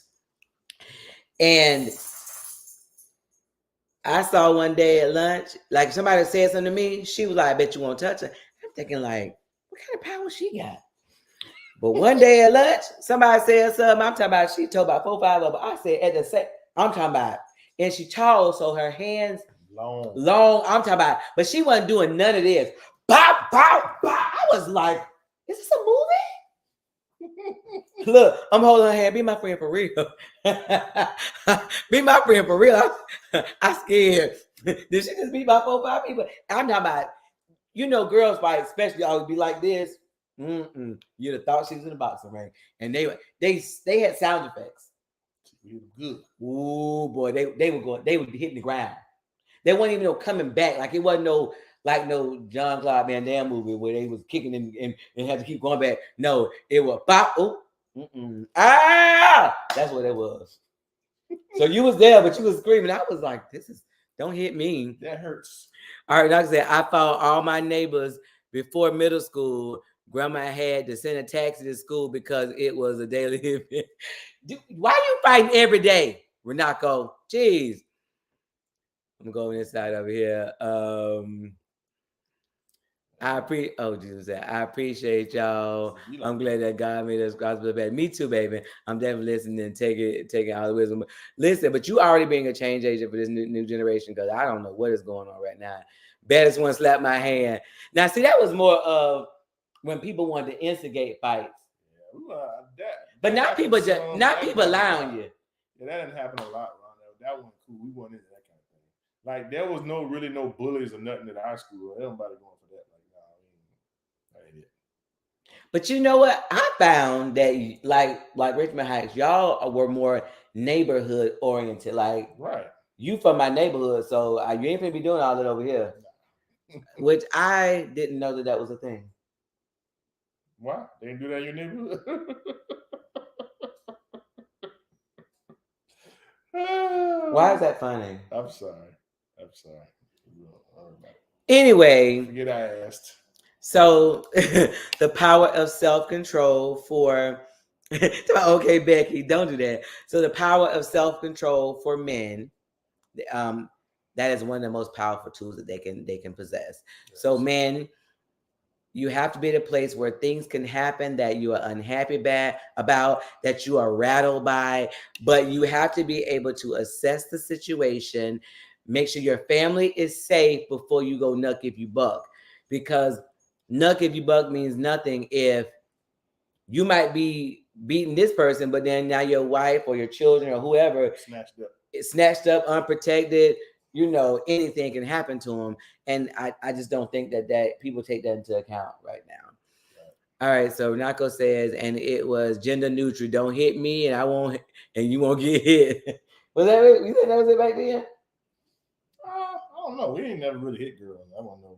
And I saw one day at lunch, like somebody said something to me. She was like, I bet you won't touch her. I'm thinking like, what kind of power she got? But one day at lunch, somebody said something. I'm talking about, she told about 4 or 5 of them. I said, at the same, I'm talking about, and she tall, so her hands long. I'm talking about, but she wasn't doing none of this. Bop, bop, bop. I was like, is this a movie? Look, I'm holding her hand. Be my friend for real. Be my friend for real. I scared. Did she just beat by 4 or 5 people? I'm talking about, girls fight, especially always be like this. You'd have thought she was in a boxing ring. And they had sound effects. Good. Oh boy, they would be hitting the ground. They wasn't even coming back. Like it wasn't no John Claude Van Damme movie where they was kicking and had to keep going back. No, it was pop. That's what it was. So you was there, but you was screaming. I was like, don't hit me. That hurts. All right, like I said, I found all my neighbors before middle school. Grandma had to send a taxi to school because it was a daily event. Why are you fighting every day, Renako? Jeez. I'm going inside over here. I appreciate y'all. I'm glad that God made us gospel bad. Me too, baby. I'm definitely listening and taking all the wisdom. Listen, but you already being a change agent for this new generation because I don't know what is going on right now. Baddest one slapped my hand. Now, see, that was more of when people wanted to instigate fights. But not people lie on you. Yeah, that didn't happen a lot around there. That wasn't cool. We wasn't into that kind of thing. Like there was no bullies or nothing at our school. Everybody going for that. Like, nah, that ain't it. But you know what? I found that like Richmond Heights, y'all were more neighborhood oriented. Like Right. you from my neighborhood, so you ain't gonna be doing all that over here. Which I didn't know that was a thing. Why? They didn't do that in your neighborhood? Why is that funny? I'm sorry. Anyway, Forget I asked. so the power of self-control for okay, Becky, don't do that. So the power of self-control for men, that is one of the most powerful tools that they can possess. Yes. So men, you have to be at a place where things can happen that you are unhappy about, that you are rattled by, but you have to be able to assess the situation, make sure your family is safe before you go nuck if you buck. Because nuck if you buck means nothing if you might be beating this person, but then now your wife or your children or whoever snatched up, unprotected. You know, anything can happen to them. And I just don't think that people take that into account right now. Right. All right. So Nako says, and it was gender neutral. Don't hit me and I won't, and you won't get hit. Was that it? You think that was it back then? I don't know. We ain't never really hit girls. I don't know.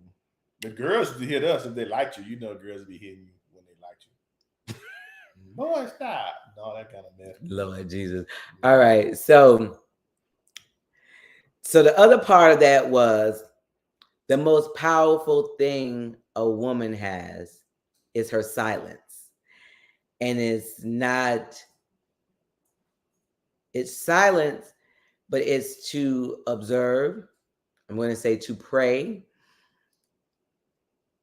The girls would hit us if they liked you. You know, girls would be hitting you when they liked you. Boy, stop. No, that kind of mess. Lord Jesus. All right. So the other part of that was the most powerful thing a woman has is her silence. And it's silence, but it's to observe. I'm going to say to pray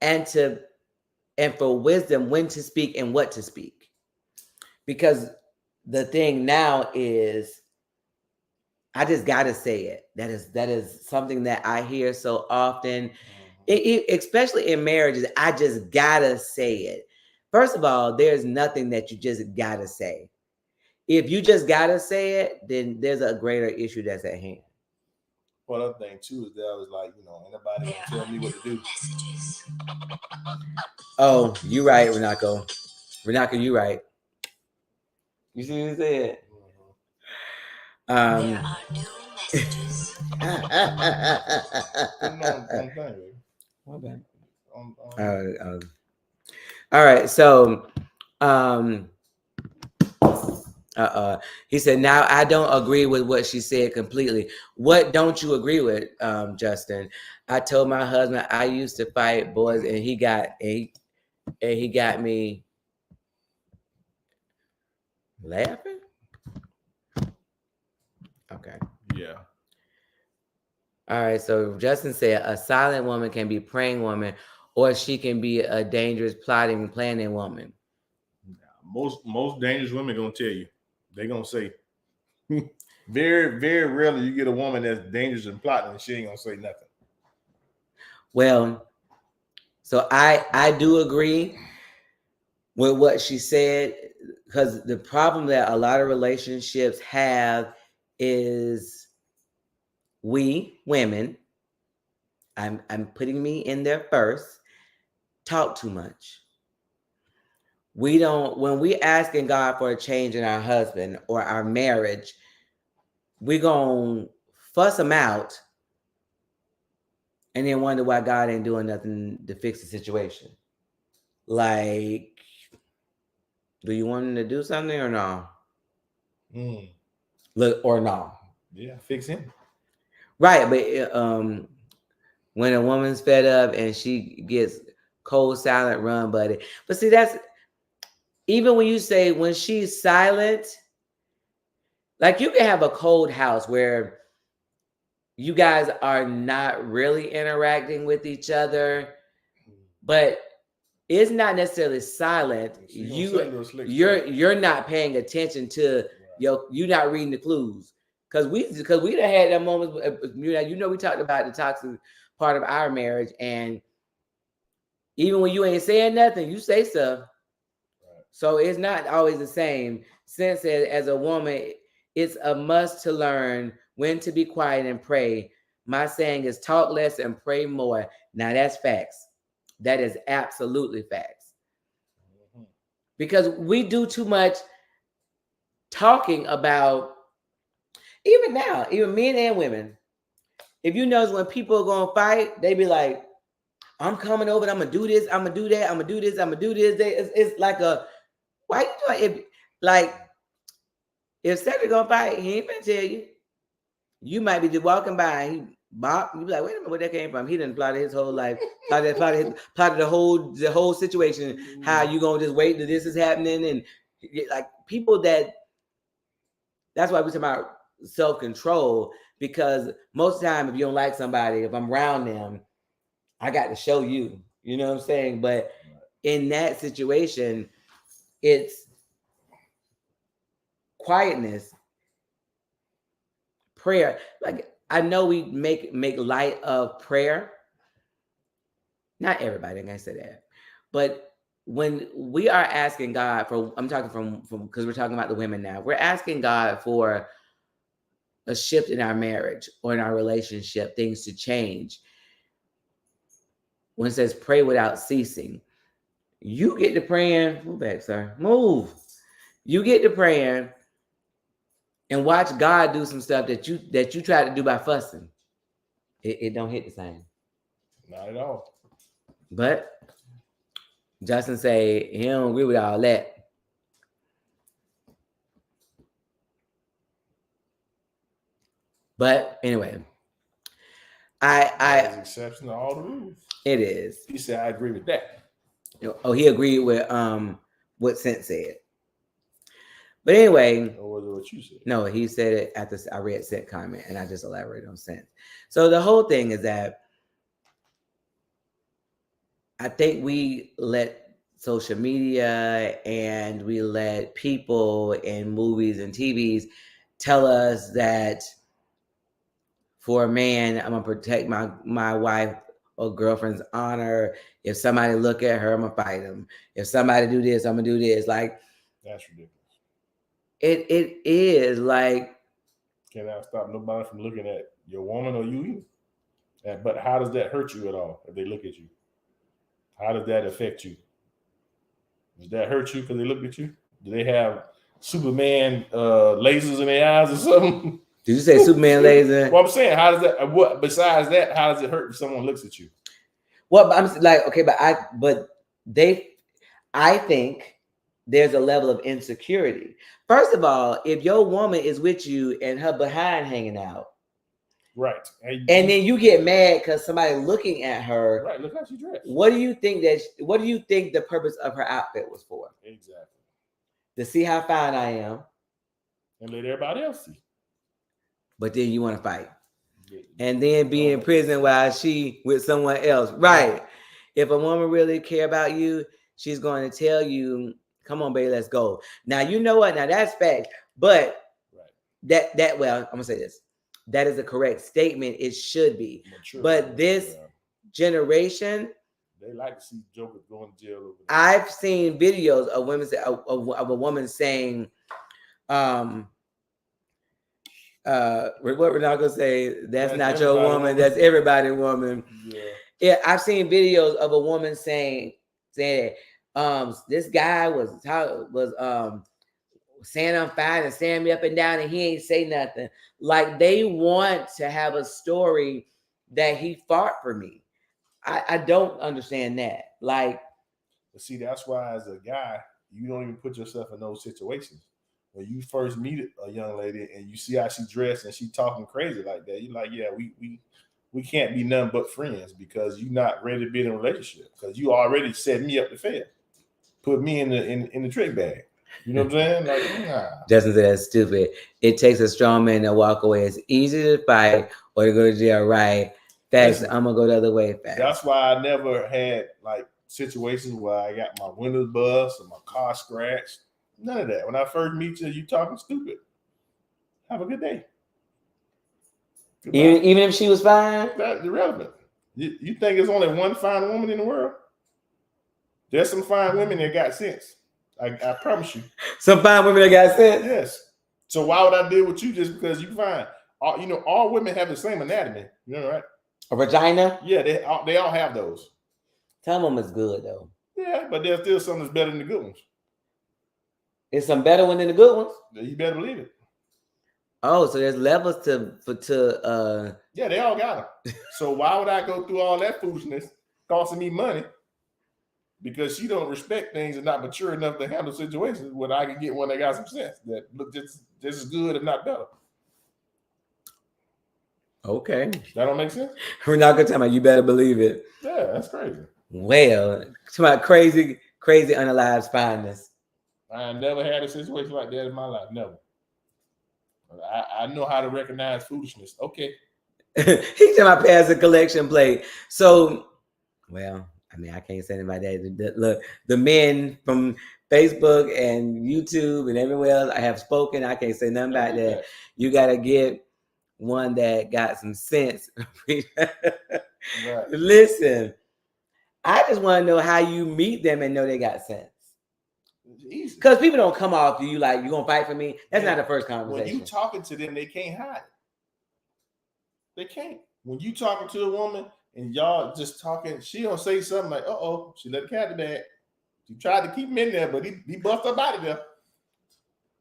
and for wisdom when to speak and what to speak. Because the thing now is, I just got to say it. That is something that I hear so often, especially in marriages. I just got to say it. First of all, there's nothing that you just got to say. If you just got to say it, then there's a greater issue that's at hand. Well, other thing too is that I was like, anybody can tell me what to do. Oh, you right, Renako. Renako, you right. You see what he said? There are new messages. All right. So, he said, now I don't agree with what she said completely. What don't you agree with, Justin? I told my husband I used to fight boys, and he got me laughing. Okay. Yeah. All right. So Justin said a silent woman can be a praying woman, or she can be a dangerous, plotting, planning woman. Most dangerous women gonna tell you. They're gonna say. Very, very rarely you get a woman that's dangerous and plotting and she ain't gonna say nothing. Well, so I do agree with what she said, because the problem that a lot of relationships have is we women, I'm putting me in there first, talk too much. We don't, when we asking God for a change in our husband or our marriage, we gonna fuss them out and then wonder why God ain't doing nothing to fix the situation. Like, do you want him to do something or no? Look, or no? Yeah, fix him. Right, but when a woman's fed up and she gets cold, silent, run, buddy. But see, that's even when you say when she's silent, like you can have a cold house where you guys are not really interacting with each other, but it's not necessarily silent. You're not paying attention to you're not reading the clues. Because we done had that moments, we talked about the toxic part of our marriage, and even when you ain't saying nothing, you say stuff. Right. So it's not always the same. Since as a woman, It's a must to learn when to be quiet and pray. My saying is talk less and pray more. Now that's facts. That is absolutely facts. Because we do too much talking about, even now, even men and women. If you notice when people are going to fight, they be like, I'm coming over and I'm going to do this, I'm going to do that, I'm going to do this, I'm going to do this. It's like a, why you doing it? Like, if Cedric going to fight, he ain't going to tell you. You might be just walking by and he bop, you be like, wait a minute, where that came from? He done plotted his whole life, plotted the whole situation, how you going to just wait till this is happening. And like people that's why we talk about self-control, because most of the time, if you don't like somebody, if I'm around them, I got to show you, you know what I'm saying? But in that situation, it's quietness, prayer. Like, I know we make light of prayer. Not everybody, I'm gonna say that. But when we are asking God for, I'm talking from because we're talking about the women now, we're asking God for a shift in our marriage or in our relationship, things to change. When it says pray without ceasing, you get to praying. Move back, sir. Move. You get to praying and watch God do some stuff that you try to do by fussing. It don't hit the same. Not at all. But Justin say he don't agree with all that. But anyway, That is exception to all the rules. It is. He said, I agree with that. Oh, he agreed with what Sent said. But anyway, or was it what you said? No, he said it after I read Sent comment, and I just elaborated on Sent. So the whole thing is that I think we let social media and we let people in movies and TVs tell us that for a man, I'm gonna protect my wife or girlfriend's honor. If somebody look at her, I'm gonna fight him. If somebody do this, I'm gonna do this. Like, that's ridiculous. It is like, cannot stop nobody from looking at your woman or you either. But how does that hurt you at all if they look at you? How does that affect you? Does that hurt you because they look at you? Do they have Superman lasers in their eyes or something? Did you say Superman laser? Well, I'm saying, how does that? What besides that? How does it hurt if someone looks at you? Well, I'm like, okay, I think there's a level of insecurity. First of all, if your woman is with you and her behind hanging out, right, and then you get mad because somebody looking at her, right? Look how she dressed. What do you think the purpose of her outfit was for? Exactly. To see how fine I am, and let everybody else see. But then you want to fight, and then be in prison while she with someone else, right? If a woman really care about you, she's going to tell you, come on, baby, let's go. Now, you know what? Now, that's fact. But well, I'm going to say this. That is a correct statement. It should be. But this generation, they like to see jokers going to jail. I've seen videos of women of a woman saying, what we're not going to say, that's not your woman, that's everybody's woman. Yeah, I've seen videos of a woman saying this guy was saying I'm fine and standing me up and down and he ain't say nothing. Like, they want to have a story that he fought for me. I don't understand that. Like, but see, that's why as a guy, you don't even put yourself in those situations. When you first meet a young lady and you see how she dressed and she talking crazy like that, you're like, yeah, we can't be nothing but friends because you're not ready to be in a relationship because you already set me up to fail. Put me in the trick bag. You know what I'm saying? Like, nah. Justin said that's stupid. It takes a strong man to walk away. It's easy to fight or to go to jail, right? Facts. I'm gonna go the other way. Facts. That's why I never had like situations where I got my windows bust or my car scratched. None of that. When I first meet you talking stupid. Have a good day. Even if she was fine? That's irrelevant. You think there's only one fine woman in the world? There's some fine women that got sense. I promise you. Some fine women that got sense? Yes. So why would I deal with you just because you fine? All women have the same anatomy. You know, right? A vagina? Yeah, they all have those. Some of them is good though. Yeah, but there's still some that's better than the good ones. Is some better one than the good ones? You better believe it. Oh, so there's levels to Yeah, they all got them. So why would I go through all that foolishness costing me money because she don't respect things and not mature enough to handle situations when I can get one that got some sense that look just as good if not better. Okay. That don't make sense? We're not gonna talk about you better believe it. Yeah, that's crazy. Well, it's about crazy unalive spineless. I never had a situation like that in my life. Never. I know how to recognize foolishness. Okay. He's talking about pass a collection plate. So, well, I mean, I can't say anything about that. Look, the men from Facebook and YouTube and everywhere else, I have spoken. I can't say nothing about that. You got to get one that got some sense. Right. Listen, I just want to know how you meet them and know they got sense. Because people don't come off to you like, you going to fight for me? That's not the first conversation. When you talking to them, they can't hide it. They can't. When you talking to a woman and y'all just talking, she don't say something like, uh-oh, she let the cat in the bag. She tried to keep him in there, but he bust up out of there.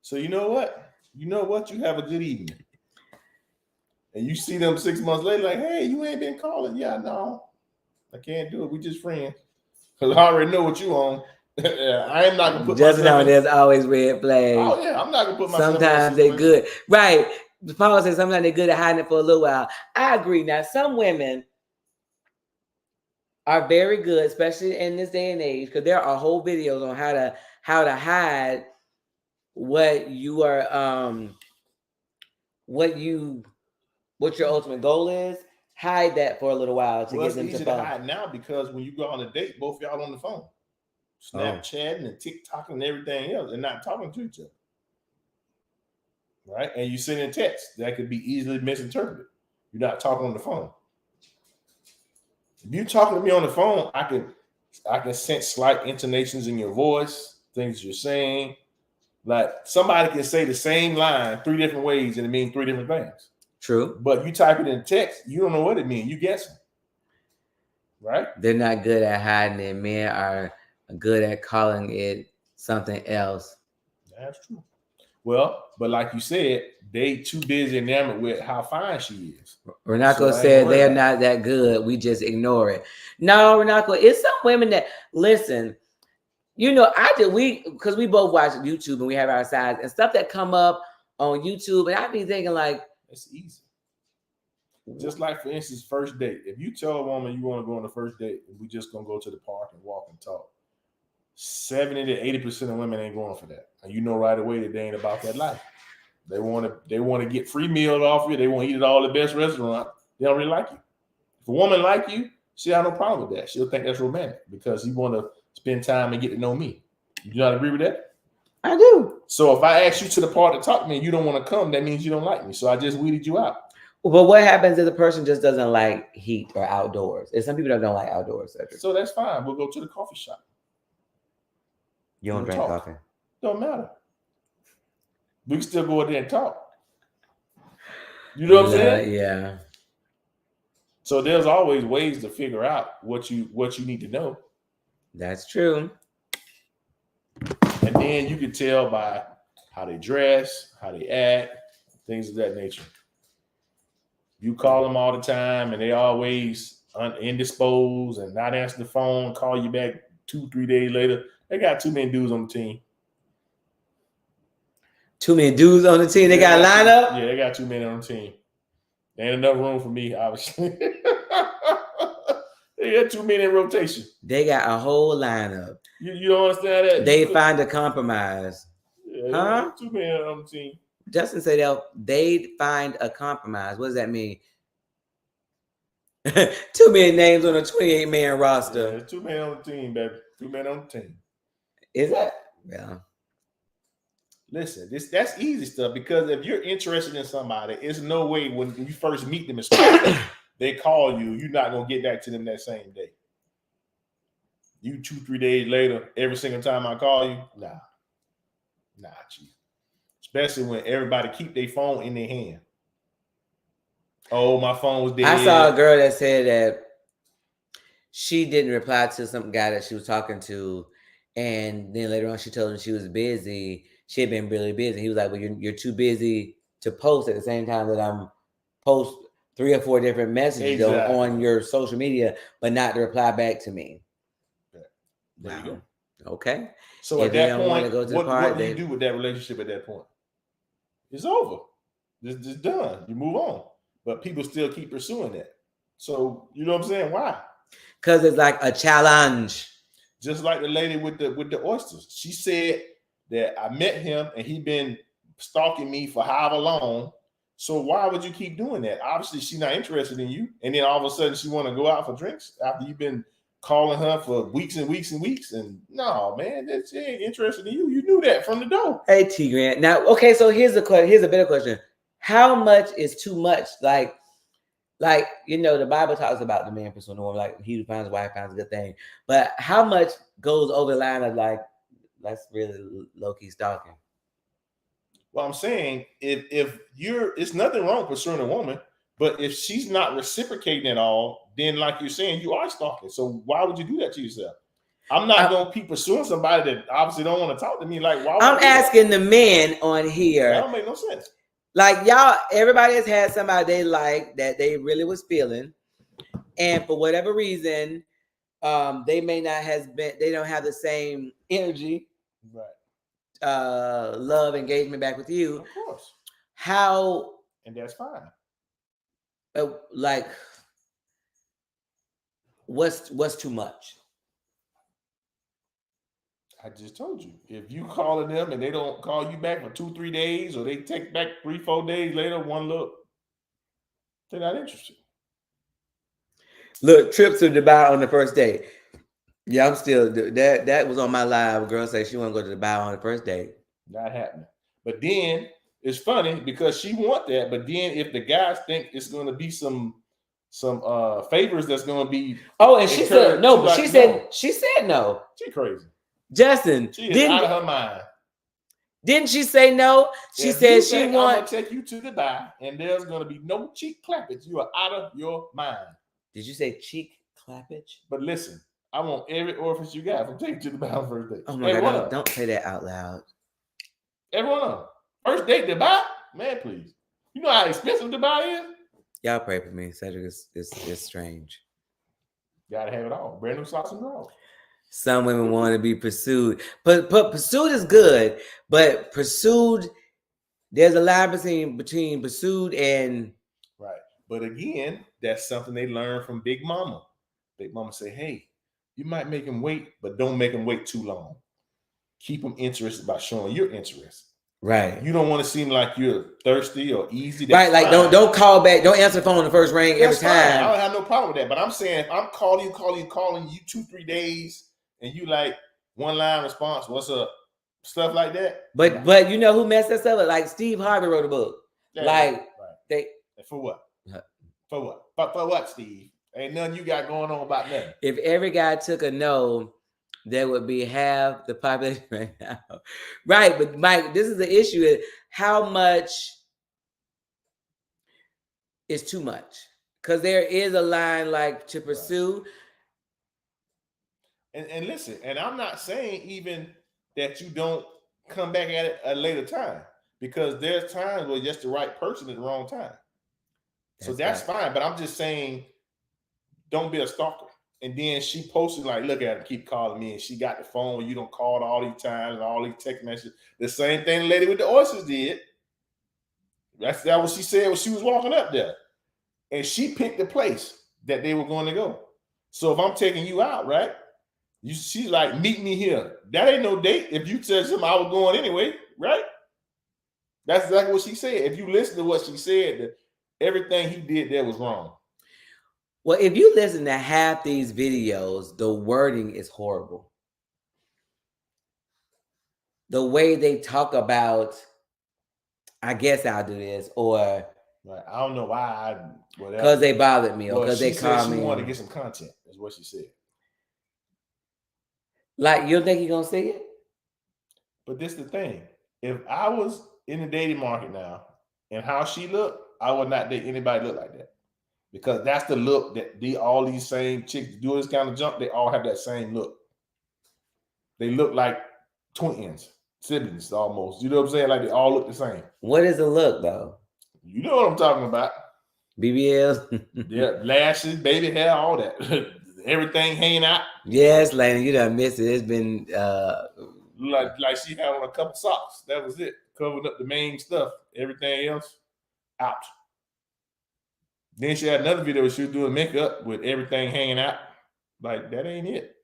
So you know what? You have a good evening. And you see them 6 months later like, hey, you ain't been calling. Yeah, no, I can't do it. We just friends. Because I already know what you on. I am not going to put just now there's always red flags. Oh, yeah, I'm not going to put myself sometimes they're good. Right. Paul says sometimes they're good at hiding it for a little while. I agree. Now, some women are very good, especially in this day and age, because there are whole videos on how to hide what you are, what your ultimate goal is. Hide that for a little while to get them to hide now because when you go on a date, both y'all on the phone, Snapchatting and TikTok and everything else, and not talking to each other. Right? And you send in text that could be easily misinterpreted. You're not talking on the phone. If you're talking to me on the phone, I can sense slight intonations in your voice, things you're saying. Like somebody can say the same line 3 different ways and it means 3 different things. True. But you type it in text, you don't know what it means. You guessing. Right? They're not good at hiding it. Men are good at calling it something else. That's true. Well, but like you said, they too busy enamored with how fine she is. Renako said they're not that good. We just ignore it. No, Renako, it's some women that listen. You know, because we both watch YouTube and we have our sides and stuff that come up on YouTube, and I be thinking like, it's easy. Just like for instance, first date. If you tell a woman you want to go on the first date, and we just gonna go to the park and walk and talk, 70 to 80% of women ain't going for that. And you know right away that they ain't about that life. They want to get free meals off you. They want to eat at all the best restaurants. They don't really like you. If a woman like you, she have no problem with that. She'll think that's romantic because you want to spend time and get to know me. You do not agree with that? I do. So if I ask you to the park to talk to me and you don't want to come, that means you don't like me. So I just weeded you out. But what happens if the person just doesn't like heat or outdoors? There's some people that don't like outdoors. Cedric. So that's fine. We'll go to the coffee shop. You don't drink coffee? Don't matter. We can still go in there and talk. You know what I'm saying? Yeah. So there's always ways to figure out what you need to know. That's true. And then you can tell by how they dress, how they act, things of that nature. You call them all the time and they always indisposed and not answer the phone, call you back 2-3 days later. They got too many dudes on the team. Too many dudes on the team. They got a lineup? Yeah, they got too many on the team. There ain't enough room for me, obviously. They got too many in rotation. They got a whole lineup. You don't understand that? They find a compromise. Yeah, too many on the team. Justin said they find a compromise. What does that mean? Too many names on a 28-man roster. Yeah, there's too many on the team, baby. Too many on the team. Is that? Yeah. Listen, that's easy stuff because if you're interested in somebody, it's no way when you first meet them, they call you, you're not gonna get back to them that same day. You 2-3 days later, every single time I call you, nah, chief. especially when everybody keep their phone in their hand. Oh, my phone was dead. I saw a girl that said that she didn't reply to some guy that she was talking to, and then later on she told him she was busy. She had been really busy. He was like, "Well, you're too busy to post at the same time that I'm post 3 or 4 different messages on your social media, but not to reply back to me." Yeah. There you go. Okay. So at that point, what do you do with that relationship at that point? It's over. It's done. You move on. But people still keep pursuing that. So you know what I'm saying? Why? Because it's like a challenge. Just like the lady with the oysters. She said that I met him and he been stalking me for however long. So why would you keep doing that? Obviously, she's not interested in you. And then all of a sudden she want to go out for drinks after you've been calling her for weeks and weeks and weeks. And no, man, she ain't interested in you. You knew that from the door. Hey, T Grant. Now, okay, so here's a better question. How much is too much? Like, you know, the Bible talks about the man pursuing the woman, like he who finds a wife finds a good thing. But how much goes over the line of like, that's really low-key stalking? Well, I'm saying if it's nothing wrong pursuing a woman, but if she's not reciprocating at all, then like you're saying, you are stalking. So why would you do that to yourself? I'm not going to keep pursuing somebody that obviously don't want to talk to me. Like, why? I'm asking the men on here. That don't make no sense. Like y'all, everybody has had somebody they like that they really was feeling, and for whatever reason, they may not they don't have the same energy, right? Love, engagement back with you. Of course. How? And that's fine. Like, what's too much? I just told you. If you calling them and they don't call you back for 2-3 days, or they take back 3-4 days later, one look, they're not interested. Look, trips to Dubai on the first day. Yeah, I'm still that was on my live. A girl say she want to go to Dubai on the first day. Not happening. But then it's funny because she want that. But then if the guys think it's going to be some favors that's going to be and she said no, but she said no. She crazy. Justin, she is out of her mind. Didn't she say no? She said she want. I'm gonna take you to Dubai, and there's gonna be no cheek clappage. You are out of your mind. Did you say cheek clappage? But listen, I want every orifice you got from taking you to Dubai on first date. Oh my God! Don't say that out loud. Every one of them. First date Dubai, man, please. You know how expensive Dubai is. Y'all pray for me. Cedric is strange. Gotta have it all. Brand new socks and drawers. Some women want to be pursued, but pursued is good. But pursued, there's a line between pursued and right. But again, that's something they learn from Big Mama. Big Mama say, "Hey, you might make him wait, but don't make him wait too long. Keep him interested by showing your interest. Right. You don't want to seem like you're thirsty or easy. Right. Like don't call back. Don't answer the phone the first ring every time. Fine. I don't have no problem with that. But I'm saying if I'm calling you 2-3 days. And you like one line response, what's up? Stuff like that. But you know who messed us up? Like Steve Harvey wrote a book. Yeah, like right. For what? For what? For what, Steve? Ain't nothing you got going on about nothing. If every guy took a no, there would be half the population right now. Right. But Mike, this is the issue: is how much is too much? Because there is a line like to pursue. Right. And listen, and I'm not saying even that you don't come back at it a later time, because there's times where you're just the right person at the wrong time. So that's fine. But I'm just saying, don't be a stalker. And then she posted like, look at her, keep calling me. And she got the phone. You don't call all these times and all these text messages. The same thing the lady with the oysters did. That's what she said when she was walking up there. And she picked the place that they were going to go. So if I'm taking you out, right? She's like, meet me here. That ain't no date. If you said something, I was going anyway, right? That's exactly what she said. If you listen to what she said, everything he did there was wrong. Well, if you listen to half these videos, the wording is horrible. The way they talk about, I guess I'll do this, or right. I don't know why. Because they bothered me, or because they called me. She wanted to get some content, is what she said. Like, you don't think you're gonna see it? But this is the thing. If I was in the dating market now, and how she look, I would not date anybody look like that. Because that's the look that all these same chicks do this kind of jump, they all have that same look. They look like twins, siblings almost. You know what I'm saying? Like they all look the same. What is the look though? You know what I'm talking about. BBL? Yeah, lashes, baby hair, all that. Everything hanging out. Yes, Lana, you done missed it. It's been like she had on a couple socks. That was it. Covered up the main stuff. Everything else out. Then she had another video where she was doing makeup with everything hanging out. Like, that ain't it.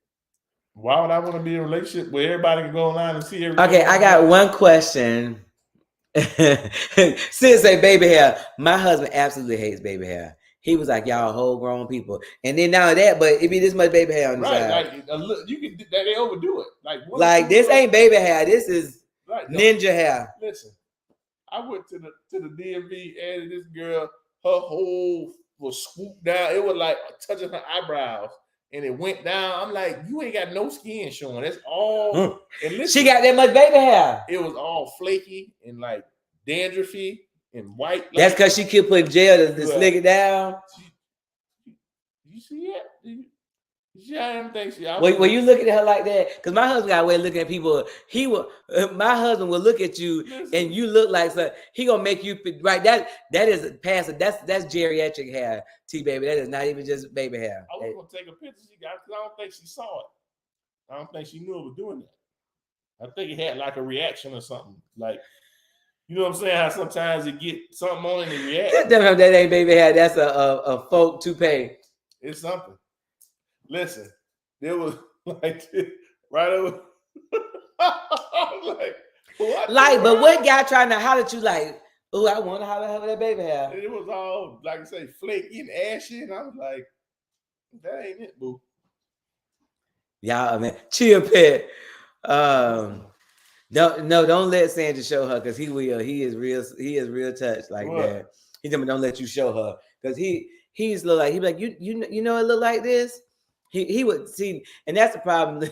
Why would I want to be in a relationship where everybody can go online and see everything? Okay, I got one question. Sid say baby hair. My husband absolutely hates baby hair. He was like, y'all whole grown people. And then now that, but it be this much baby hair on the side. Like, you can, they overdo it. Like this ain't baby hair. This is ninja hair. Listen, I went to the DMV and this girl, her whole was swooped down. It was like touching her eyebrows. And it went down. I'm like, you ain't got no skin showing. That's all. And listen, she got that much baby hair. It was all flaky and like dandruffy and white. That's because she kept putting gel to slick it down. You see it? I don't think she. Were you looking at her like that? Because my husband got a way of looking at people. My husband will look at you, and you look like something. He gonna make you right. That is past. That's geriatric hair, T baby. That is not even just baby hair. I was gonna take a picture she got because I don't think she saw it. I don't think she knew it was doing that. I think it had like a reaction or something. Like, you know what I'm saying? How sometimes it get something on it and it reacts. That ain't baby hair. That's a folk toupee. It's something. Listen, there was like right over. like, what? Like, but what guy trying to holler at you like, oh, I want to holler at that baby hair. It was all, like I say, flaky and ashy. And I was like, that ain't it, boo. Y'all, man. Chill, pet. Don't let Sandra show her because he will. He is real touched like what? That. He told me don't let you show her because he's look like he be like you know it look like this. He would see, and that's the problem.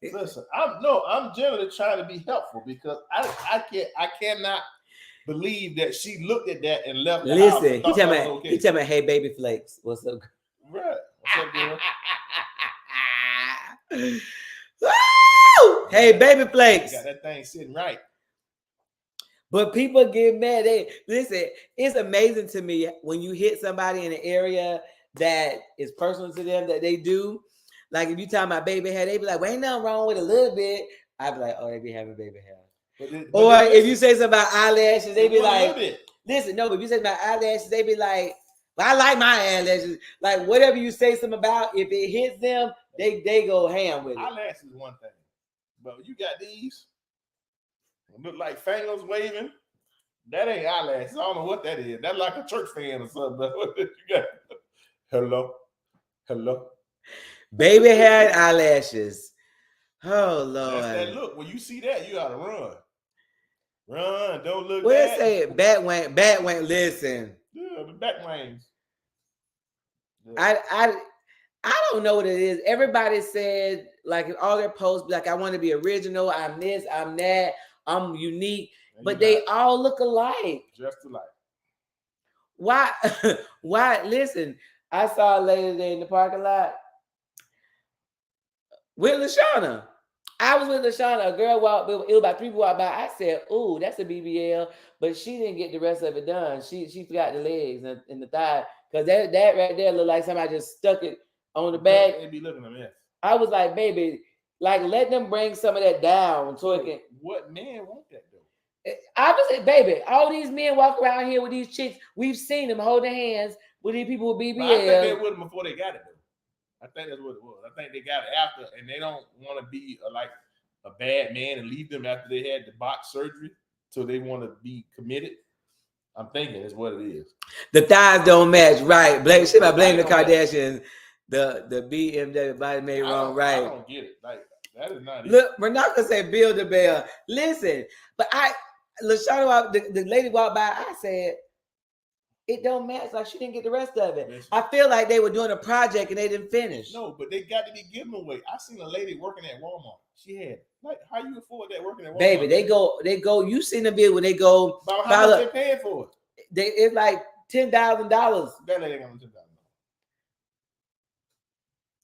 Listen, I'm generally trying to be helpful because I cannot believe that she looked at that and left. Listen, he tell me, hey, baby flakes, what's up? Right, what's up, girl? Woo! Hey, baby flakes. Got that thing sitting right. But people get mad. Listen, it's amazing to me when you hit somebody in an area that is personal to them that they do. Like if you talk about baby hair, they be like, well, ain't nothing wrong with a little bit. I'd be like, oh, they be having baby hair. Or if you say something about eyelashes, they be like, listen, no, but if you say about eyelashes, they be like, well, I like my eyelashes. Like whatever you say something about, if it hits them, they go ham with it. Eyelashes is one thing. But you got these, look like fingers waving. That ain't eyelashes. I don't know what that is. That's like a church fan or something. You got hello. Baby hair and eyelashes. Oh Lord. That's that look. When you see that, you gotta run. Run. Don't look. What it say? Bat wang. Listen. Yeah, the bat wangs. Yeah. I don't know what it is. Everybody said like all their posts, like I want to be original. I'm this. I'm that. I'm unique. But they all look alike. Just alike. Why? Why? Listen, I saw a lady today in the parking lot with LaShawna. I was with LaShawna. A girl walked. It was about 3 people walked by. I said, "Ooh, that's a BBL," but she didn't get the rest of it done. She forgot the legs and the thigh because that right there looked like somebody just stuck it on the back. They be looking at me. I was like, baby, like let them bring some of that down so it can. What man want that though? Obviously, baby, all these men walk around here with these chicks. We've seen them holding hands with these people with BBL. But I think they with them before they got it though. I think that's what it was. I think they got it after, and they don't want to be like a bad man and leave them after they had the box surgery, so they want to be committed. I'm thinking that's what it is. The thighs don't match, right? I blame the Kardashians. The BMW body made wrong, right? I don't get it. Like that is not. Look, Renata said, "Build a bell." Listen, but LaShawna, the lady walked by. I said, "It don't match." Like she didn't get the rest of it. Listen. I feel like they were doing a project and they didn't finish. No, but they got to be given away. I seen a lady working at Walmart. She had Like, how you afford that working at Walmart? Baby, they go. You seen the video when they go. About how much they paying for it? It's like $10,000. That lady got $10,000.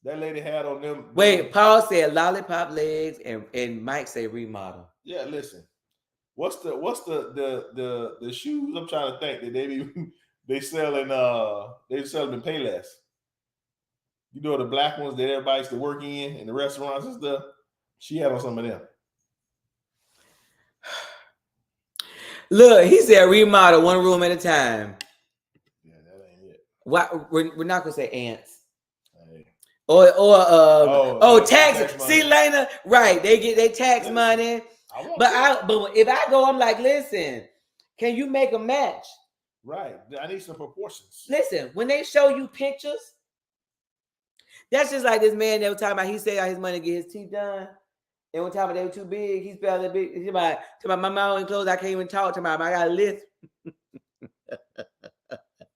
That lady had on them. Wait, Paul said lollipop legs, and Mike say remodel. Yeah, listen. What's the shoes? I'm trying to think that they selling in Payless. You know the black ones that everybody used to work in the restaurants and stuff. She had on some of them. Look, he said remodel one room at a time. Yeah, that ain't it. Why we're not gonna say ants. Hey. Or tax. See, Lena, right? They get their tax money. But if I go, I'm like, listen, can you make a match? Right. I need some proportions. Listen, when they show you pictures, that's just like this man that was talking about. He said his money to get his teeth done. And one time they were too big. He spelled it big. He's like, to my mouth and clothes, I can't even talk to my. I got a list.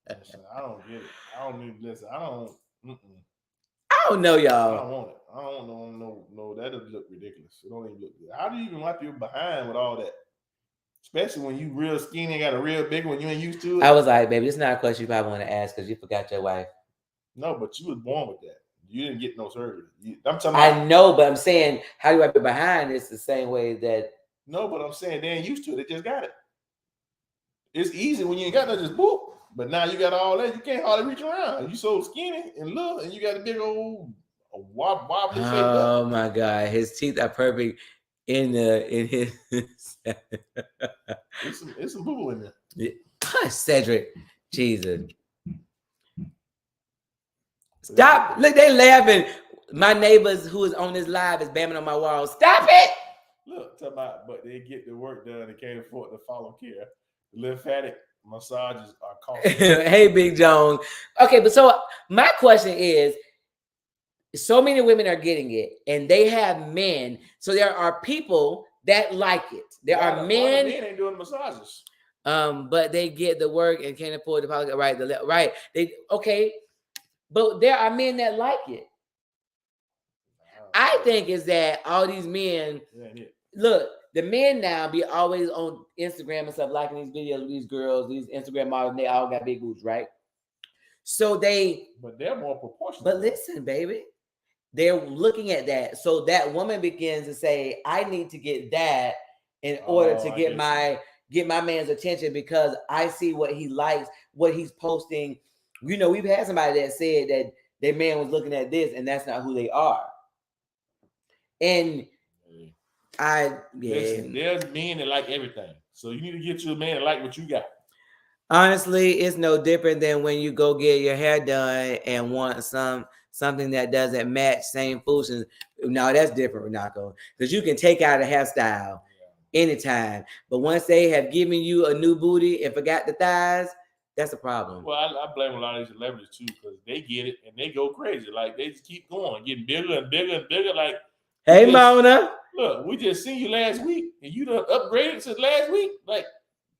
Listen, I don't get it. I don't even listen. I don't. I don't know, y'all. I don't want it. I don't know. No, that doesn't look ridiculous. It don't even look good. How do you even wipe your behind with all that? Especially when you real skinny and got a real big one, you ain't used to it. I was like, baby, this is not a question you probably want to ask because you forgot your wife. No, but you was born with that. You didn't get no surgery. I'm talking about, I know, but I'm saying, how do you wipe it behind? It's the same way that. No, but I'm saying they ain't used to it. They just got it. It's easy when you ain't got nothing, just boop. But now you got all that. You can't hardly reach around. You so skinny and look, and you got a big old wobbly shape. Oh my God, his teeth are perfect in his. It's some boo in there. Yeah. Cedric, Jesus. Stop! Look, they laughing. My neighbors who is on this live is bamming on my wall. Stop it! Look, talk about, but they get the work done. They can't afford to follow care. The lymphatic massages are costly. Hey, Big Jones. Okay, but so my question is, so many women are getting it, and they have men. So there are people that like it. There are men. Men ain't doing massages. But they get the work and can't afford to follow. Right. They okay. But there are men that like it. I think is that all these men, look, the men now be always on Instagram and stuff, liking these videos of these girls, these Instagram models, they all got big boobs, right? So but they're more proportional. But listen, baby, they're looking at that. So that woman begins to say, I need to get that in order to get my man's attention because I see what he likes, what he's posting. You know, we've had somebody that said that their man was looking at this and that's not who they are. And listen, there's men that like everything. So you need to get you a man that like what you got. Honestly, it's no different than when you go get your hair done and want something that doesn't match, same foolishness. No, that's different, Renato. Because you can take out a hairstyle anytime. But once they have given you a new booty and forgot the thighs, that's a problem. Well, I blame a lot of these celebrities too because they get it and they go crazy. Like they just keep going, getting bigger and bigger and bigger. Like, hey, Mona. Look, we just seen you last week and you done upgraded since last week. Like,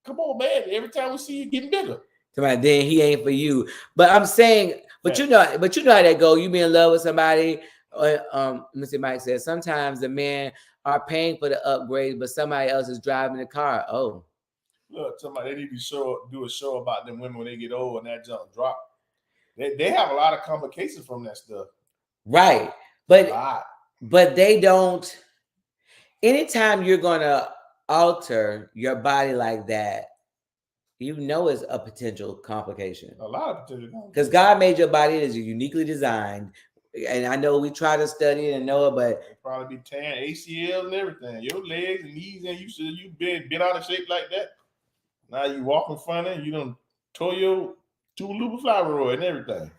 come on, man. Every time we see you getting bigger. Somebody, then he ain't for you. But I'm saying, you know how that go. You be in love with somebody. Mr. Mike says sometimes the men are paying for the upgrade, but somebody else is driving the car. Oh. Look, somebody they need to do a show about them women when they get old and that junk drop. They have a lot of complications from that stuff. Right. But they don't. Anytime you're gonna alter your body like that, you know it's a potential complication. A lot of potential. Because God made your body as uniquely designed. And I know we try to study it and know it, but it'll probably be tan ACL and everything. Your legs and knees, and you been out of shape like that. Now you walking funny, you done tore your two fibroid and everything.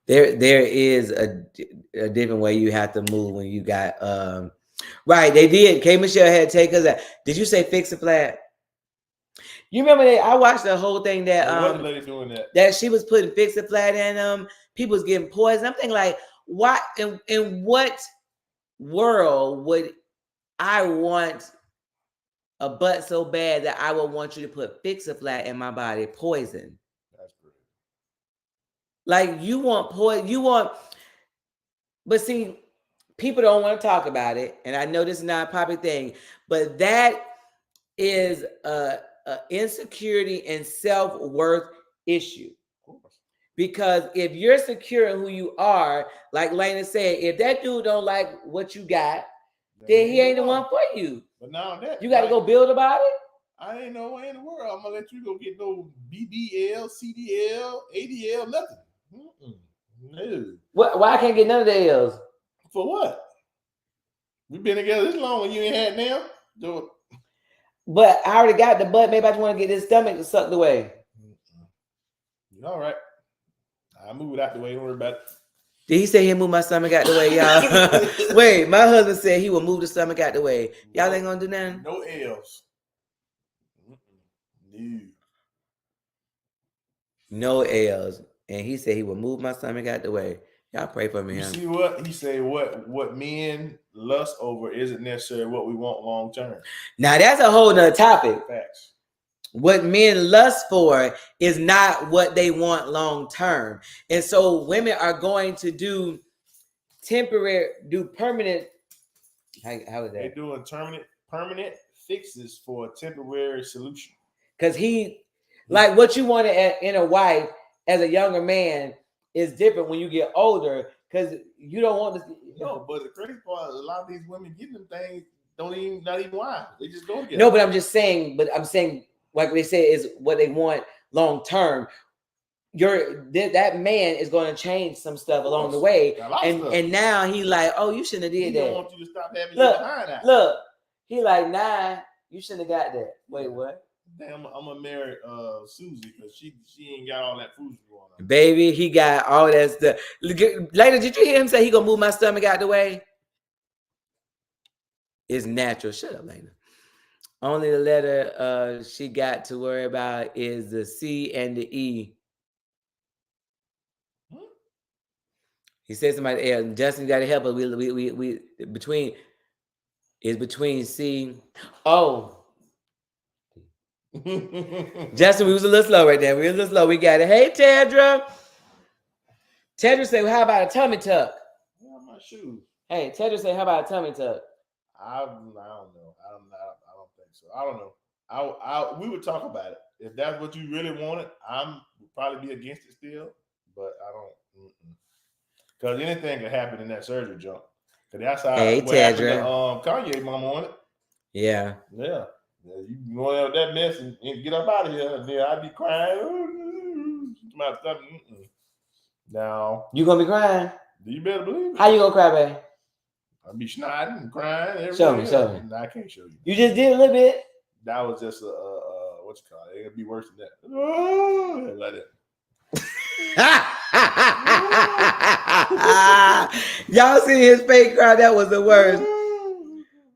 There is a different way you have to move when you got right. They did. K Michelle had to take us out. Did you say fix a flat? You remember that I watched the whole thing that what lady doing that she was putting fix a flat in people was getting poisoned. I'm thinking like, why in what world would I want a butt so bad that I would want you to put fix a flat in my body, poison? That's great. Like you want poison, but see, people don't want to talk about it, and I know this is not a popular thing, but that is a insecurity and self-worth issue. Because if you're secure in who you are, like Lena said, if that dude don't like what you got, then he ain't the one for you. But now that you got to go build about it. I ain't no way in the world I'm gonna let you go get no BBL, CDL, ADL, nothing. No. Why I can't get none of the L's? For what? We've been together this long and you ain't had now? Do it. But I already got the butt. Maybe I just want to get this stomach sucked away. All right. I move it out the way. Don't worry about it. Did he say he'll move my stomach out the way, y'all? Wait, my husband said he will move the stomach out the way. Y'all ain't gonna do nothing? No L's. No. No L's. And he said he will move my stomach out the way. Y'all pray for me. You see what? He said what men lust over isn't necessarily what we want long term. Now that's a whole nother topic. Facts. What men lust for is not what they want long term. And so women are going to do permanent. How is that? They're doing permanent fixes for a temporary solution. Because like what you want in a wife as a younger man is different when you get older, because you don't want to. No, but the crazy part is a lot of these women getting them things not even why. They just go together. No, but I'm saying, like they say, is what they want long term. That man is going to change some stuff along the way, and now he like, oh, you shouldn't have did that. He don't want you to stop having your behind that. Look, he like, nah, you shouldn't have got that. Wait, what? Damn, I'm gonna marry Susie because she ain't got all that food going on. Baby, he got all that stuff. Later, did you hear him say he gonna move my stomach out the way? It's natural. Shut up, Lena. Only the letter she got to worry about is the C and the E. He said somebody else. Justin got to help us. We between C. Oh. Justin, we was a little slow right there. We was a little slow. We got it. Hey, Tedra. Tedra said, well, how about a tummy tuck? Where are my shoes? Hey, Tedra said, how about a tummy tuck? I don't know. I don't think so. I don't know. We would talk about it. If that's what you really wanted, I'm would probably be against it still, but I don't. Because anything could happen in that surgery jump. Because that's how what happened to Kanye mama on it. Yeah. Yeah. You go out that mess and get up out of here. And then I'd be crying. Now you gonna be crying? You better believe it. How you gonna cry, baby? I'll be snotting and crying. Show me. No, I can't show you. You just did a little bit. That was just what you call it? It'll be worse than that. Like that. Y'all see his fake cry? That was the worst.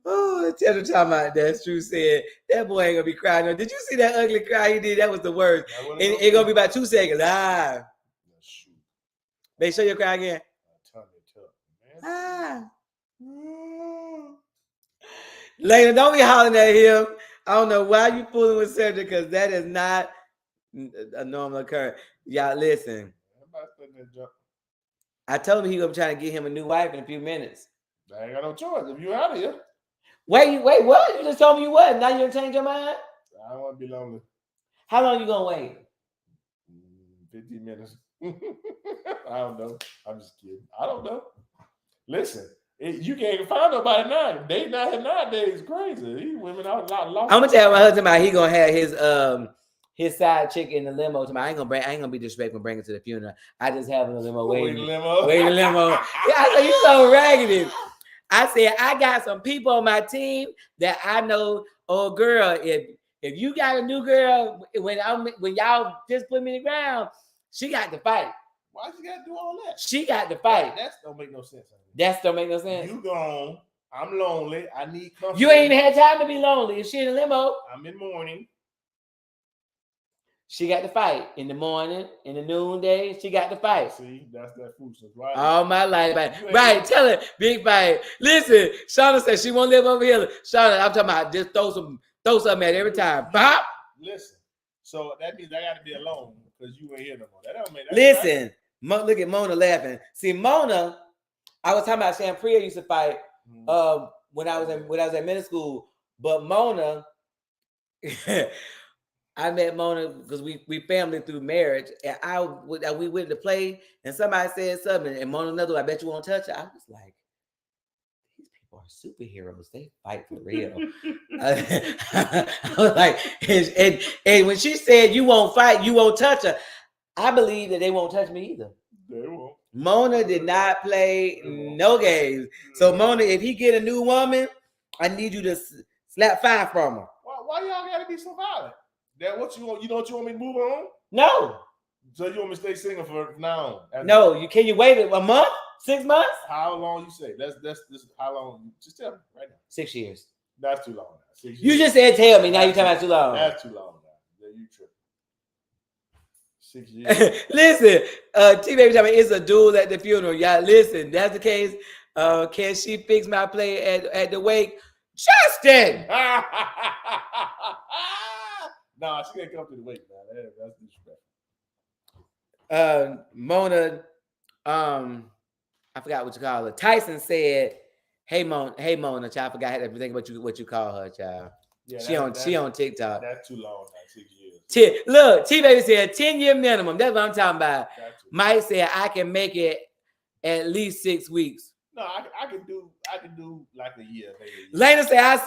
Oh, tell the time about that's true. Said that boy ain't gonna be crying. Did you see that ugly cry he did? That was the worst. And it's gonna be about 2 seconds. Make sure you cry again. Lena, don't be hollering at him. I don't know why you fooling with Cedric, because that is not a normal occurrence. Y'all listen. I told him he gonna try to get him a new wife in a few minutes. I ain't got no choice. If you out of here. Wait, what? You just told me you wasn't. Now you done change your mind? I don't want to be lonely. How long you gonna wait? 15 minutes. I don't know. I'm just kidding. I don't know. Listen, you can't find nobody now. Dating out here nowadays is crazy. These women are a lot lost. I'm gonna tell my husband about he gonna have his side chick in the limo. I ain't gonna be disrespectful and bring it to the funeral. I just have in the limo waiting. Waiting limo. Yeah, I said, you so raggedy. I said, I got some people on my team that I know. Oh, girl, if you got a new girl, when y'all just put me in the ground, she got to fight. Why she got to do all that? She got to fight. That don't make no sense. That don't make no sense. You gone. I'm lonely. I need company. You ain't had time to be lonely. If she in a limo, I'm in mourning. She got to fight in the morning, in the noonday. She got to fight. See, that's that foolishness, right? All my life, right? Tell her, big fight. Listen, Shauna said she won't live over here. Shauna, I'm talking about just throw something at every time. Pop. Listen, so that means I got to be alone because you ain't here no more. That don't make that listen. Right. Look at Mona laughing. See, Mona, I was talking about Shampria used to fight when I was in middle school, but Mona, I met Mona because we family through marriage, and we went to play, and somebody said something, and Mona another, I bet you won't touch her. I was like, these people are superheroes. They fight for real. I was like, and when she said you won't fight, you won't touch her, I believe that they won't touch me either. They won't. Mona did not play no games. So Mona, if he get a new woman, I need you to slap 5 from her. Why y'all gotta be so violent? That what you want? You know what you want me to move on? No. So you want me to stay single for now? No. Can you wait a month? 6 months? How long you say? That's how long? Just tell me right now. 6 years. That's too long. 6 years. You just said tell me. Now you're talking about too long. That's too long. Now you tripping. 6 years. Listen, T-Baby talking about it's a duel at the funeral. Y'all listen, that's the case. Can she fix my play at the wake? Justin! Nah, she can't come to the wake, man. That's disrespectful. Mona, I forgot what you call her. Tyson said, hey Mona, child, I forgot everything about what you call her, child. Yeah, she on TikTok. That's too long, man. 6 years. Look, T-Baby said 10-year minimum. That's what I'm talking about. Mike said I can make it at least 6 weeks. No, I can do like a year, maybe. Lena said I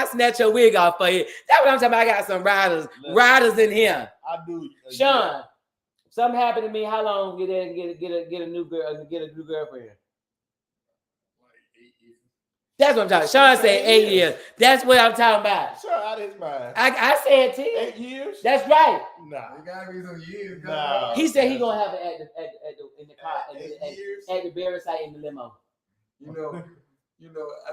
snatch your wig off for you. That's what I'm talking about. I got some riders in here. I do. Sean, something happened to me. How long get a new girlfriend? That's what I'm talking about. Sean said 8 years. That's what I'm talking about. Sean out of his mind. I said 10. 8 years? That's right. Nah. It gotta be some years. Nah. He said he gonna have it in the car at the burial site in the limo. You know, I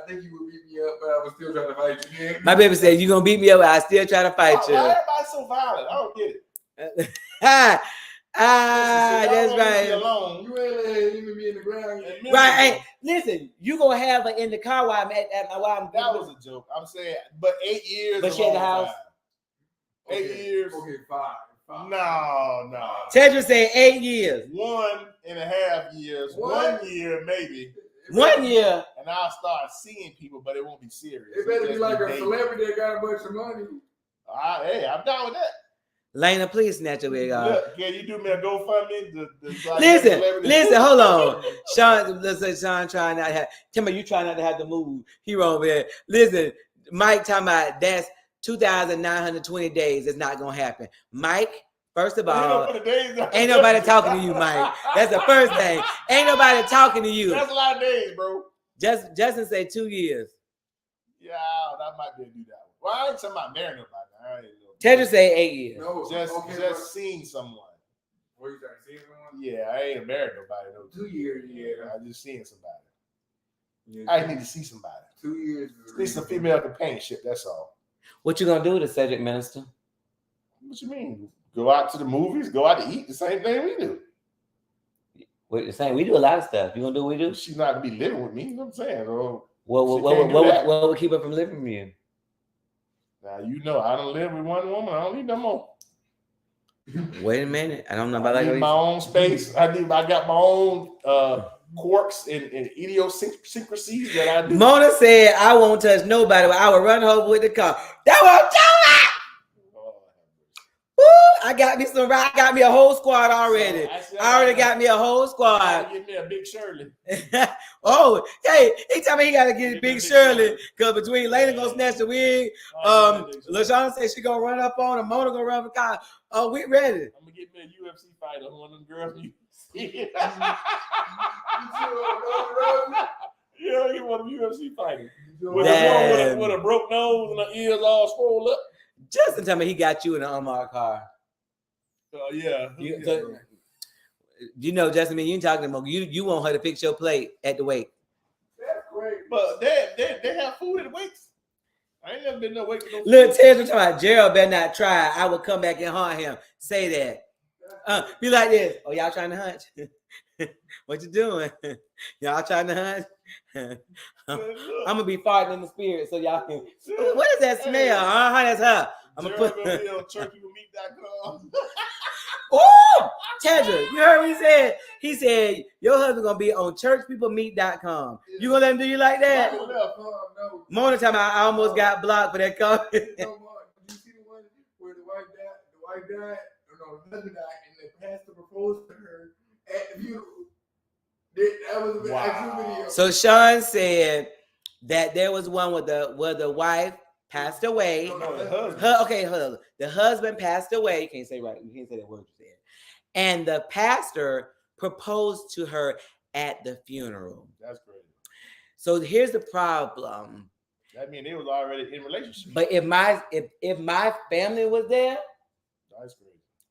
think you would beat me up, but I was still trying to fight you. My baby said, you gonna beat me up, I still try to fight you. Why everybody so violent? I don't get it. That's right. You ain't leaving me in the ground yet. Right. Hey, listen, you gonna have her in the car while I'm that was a joke. I'm saying, but 8 years. But she at the house. Time. 8 years. Okay, 5. No. Tedra said 8 years. 1.5 years. 1 year, maybe. 1 year. And I'll start seeing people, but it won't be serious. It better be like a celebrity that got a bunch of money. Hey, I'm down with that. Lena, please snatch your wig off. Look, can you do me a GoFundMe? Listen, hold on. Sean trying not to have. Timber, you try not to have to move. He over there. Listen, Mike talking about that's 2,920 days. It's not gonna happen. Mike, first of all, ain't nobody talking to you, Mike. That's the first thing. Ain't nobody talking to you. That's a lot of days, bro. Justin said 2 years. Yeah, that might be a do that one. Well, I ain't talking about marrying nobody. Tedra say 8 years. No, just seeing someone. What you trying to see someone? Yeah, I ain't married nobody. No. 2 years, yeah. I just seeing somebody. Yeah, I need to see somebody. 2 years. Need some female companionship. That's all. What you gonna do with the Cedric Minister? What you mean? Go out to the movies? Go out to eat? The same thing we do. What you're saying? We do a lot of stuff. You gonna do what we do? She's not gonna be living with me. You know what I'm saying? What would keep her from living with you? Now you know I don't live with one woman. I don't need no more. Wait a minute. I don't know about I that. need my own space. I got my own quirks and idiosyncrasies that I do. Mona said, I won't touch nobody, but I will run home with the car. That's what I'm talking about. I got me a whole squad already. I already got me a whole squad. Give me a Big Shirley. Oh, hey, he tell me he gotta get Big Shirley because between Lena gonna snatch the wig, LaShawn said she gonna run up on him, Mona gonna run the car. Oh, we ready. I'm gonna get me a UFC fighter, one of them girls you see. Yeah, get one of them UFC fighters. With a broke nose and the ears all swollen up. Justin tell me he got you in an unmarked car. Yeah. You know, Justin, you ain't talking to Mo. You want her to fix your plate at the wake. That's great. But they have food at the wakes. I ain't never been no wake. Look, Tedra talking about Gerald better not try. I will come back and haunt him. Say that. Be like this. Oh, y'all trying to hunt? What you doing? Y'all trying to hunt? I'm gonna be farting in the spirit, so y'all can. What is that smell? That's her. I'm gonna put on turkeymeat.com. Oh, Tedra, you heard what he said. He said, your husband gonna be on churchpeoplemeet.com. You gonna let him do you like that? No. Mona time I almost got blocked for that comment. You see the one where the wife died, or no, the husband died, and the pastor proposed to her at the funeral. That was a actual video. So Sean said that there was one where the wife passed away. No, the husband. The husband passed away. You can't say right. You can't say that word you said. And the pastor proposed to her at the funeral. That's crazy. So here's the problem. That means they was already in relationship. But if my family was there, That's crazy.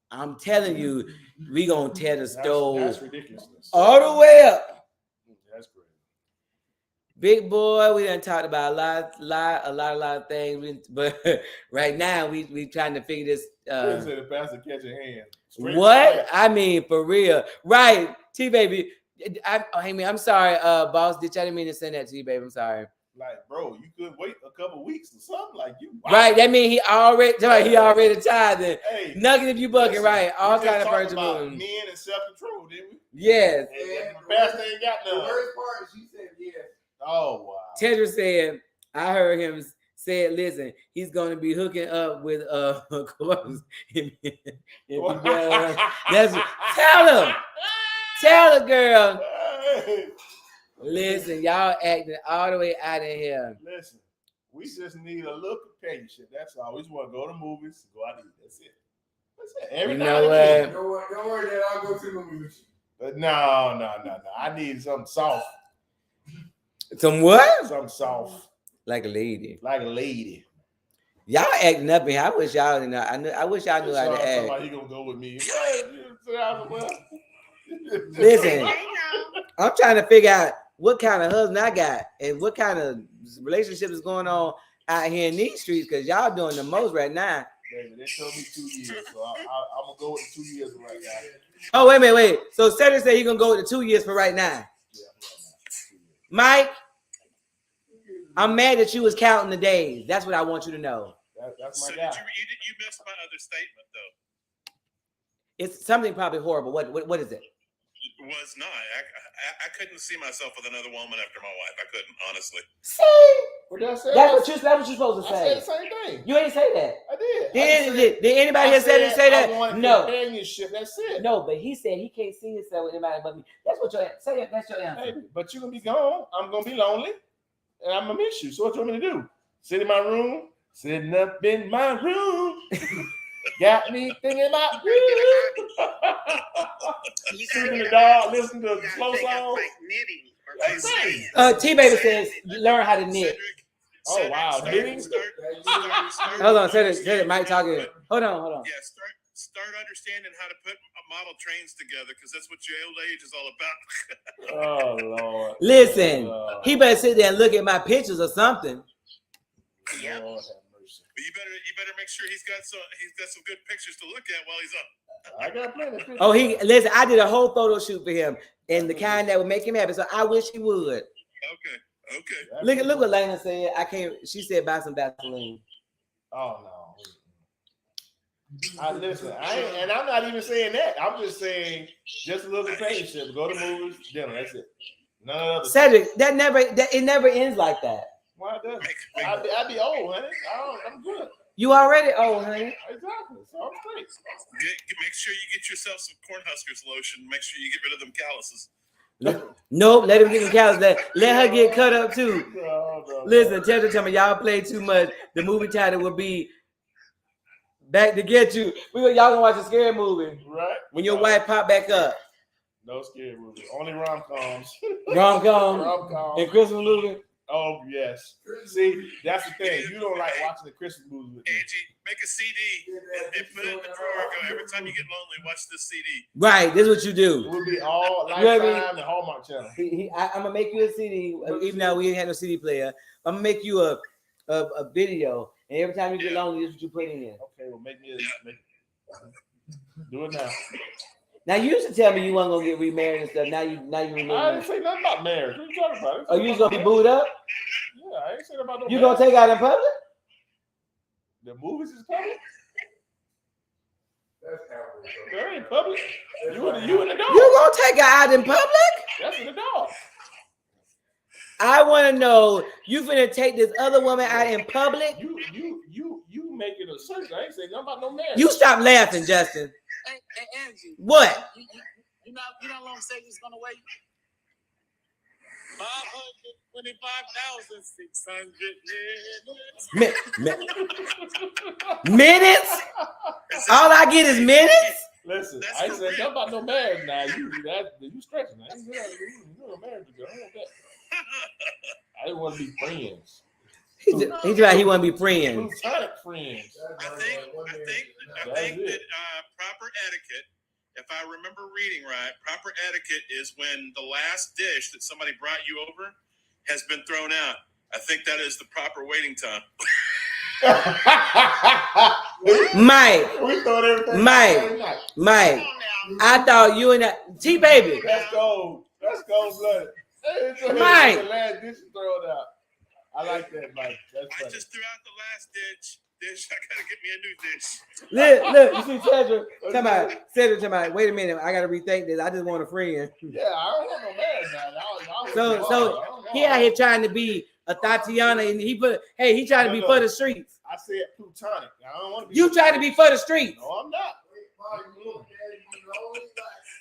I'm telling you, we gonna tear the stove That's ridiculousness. all the way up. That's crazy. Big boy, we done talked about a lot of things, but right now we trying to figure this. Say the pastor catch your hand. What? I mean, for real, right? T baby, I'm sorry, boss. I didn't mean to send that to you, baby. I'm sorry. Like, bro, you could wait a couple weeks or something. Like you, Right? That mean he already tied. Then Hey, nugget if you bucking, right? All we kind just of talked virgin about moon. men and self-control, didn't we? Yes. And the pastor ain't got The none. worst part, she said yes. Oh wow. Tedra said, I heard him say, listen, he's going to be hooking up with course. Tell her, girl. Hey. Listen, y'all acting all the way out of here. Listen, we just need a little companionship. That's all. We just want to go to movies, go out to eat. That's it. That's it. Every You now know and then. Don't worry, Dad. I'll go to the movie with you. But no. I need something soft. Some what? Something soft. Like a lady. Like a lady. Y'all acting up in here. I wish y'all knew. I wish y'all knew how to act. Somebody gonna go with me. Listen, I'm trying to figure out what kind of husband I got and what kind of relationship is going on out here in these streets, because y'all doing the most right now. Baby, they told me 2 years, so I'm gonna go with the 2 years right now. Oh, wait. So Cedric said he's gonna go with the 2 years for right now. Yeah, Mike, I'm mad that you was counting the days. That's what I want you to know. that's my So guy. you missed my other statement though. It's something probably horrible. What is it? Was not. I couldn't see myself with another woman after my wife. I couldn't, honestly. See? What did I say? That's what you're supposed to I say. said the same thing. You ain't say that. I did. Did anybody here say I that? wanted No. companionship. That's it. No, but he said he can't see himself with anybody but me. That's what your say. That's your answer. Hey, but you're gonna be gone. I'm gonna be lonely, and I'm gonna miss you. So what you want me to do? Sit in my room, sitting up in my room. Got me thinking about you. Sitting in the dark, listen to slow songs. T Baby says learn how to knit. Oh, wow. Knitting? Hold on, say it. Mike talking. Hold on. Yeah, start understanding how to put model trains together, because that's what your old age is all about. Oh Lord. Listen, he better sit there and look at my pictures or something. Yeah. But you better make sure he's got some good pictures to look at while he's up. I got plenty of pictures. Oh, listen, I did a whole photo shoot for him and the kind that would make him happy. So I wish he would. Okay. Look what Lena said. I can't. She said buy some Vaseline. Oh no. Listen, I'm not even saying that. I'm just saying just a little companionship. Go to movies, dinner. That's it. None of the Cedric, it never ends like that. Why does it? I'd be old, honey. I'm good. You already old, honey. Exactly. So I'm straight. Make sure you get yourself some Cornhuskers lotion. Make sure you get rid of them calluses. Nope, let him get the cows. Let her get cut up too. No. Listen, tell me y'all play too much. The movie title will be Back to Get You. Y'all gonna watch a scary movie, Right? when your wife pop back up. No scary movie. Only rom-coms. Rom-com and Christmas movie. Oh yes. See, that's the thing. You don't like watching the Christmas movies with me. Angie, make a CD and put it in the drawer. Go every time you get lonely, watch this CD. Right, this is what you It do. would be all You know what I Lifetime and Hallmark Channel. I'm gonna make you a CD. Even though we ain't had no CD player, I'm gonna make you a video, and every time you get lonely, this is what you put in. Okay, well make do it now. Now you used to tell me you wasn't gonna get remarried and stuff. Now you I remember. didn't say nothing about marriage. What are you talking about? Oh, you just gonna be booed up? Yeah, I ain't saying about no You gonna take out in public? the movies is public? That's average. That ain't public. You and the dog. You gonna take her out in public? That's with the dog. I want to know, you finna take this other woman out in public? You making a search. I ain't saying nothing about no man. You stop laughing, Justin. Hey, Angie. What? You know how long Satan's gonna wait? 525,600 Minutes? All I get is minutes? Listen, That's I ain't for saying real. nothing about no marriage now. You stretching. I ain't saying you a marriage girl. I don't want that. I just want to be friends. He like he want to be friends. Platonic friends. I think that proper etiquette, if I remember reading right, proper etiquette is when the last dish that somebody brought you over has been thrown out. I think that is the proper waiting time. Mike, We thought everything. Mike, I thought you and that T-Baby. That's cold. That's cold blooded. Mike. The last dish is thrown out. I like that, Mike. That's I funny. just threw out the last dish. I gotta get me a new dish. Look, you see Cedric, somebody, wait a minute, I gotta rethink this. I just want a friend. Yeah, I don't want no marriage now. So he out here trying to be a Tatiana, and he trying to be for the streets. I said plutonic. I don't want to be. You trying to be for the streets? No, I'm not.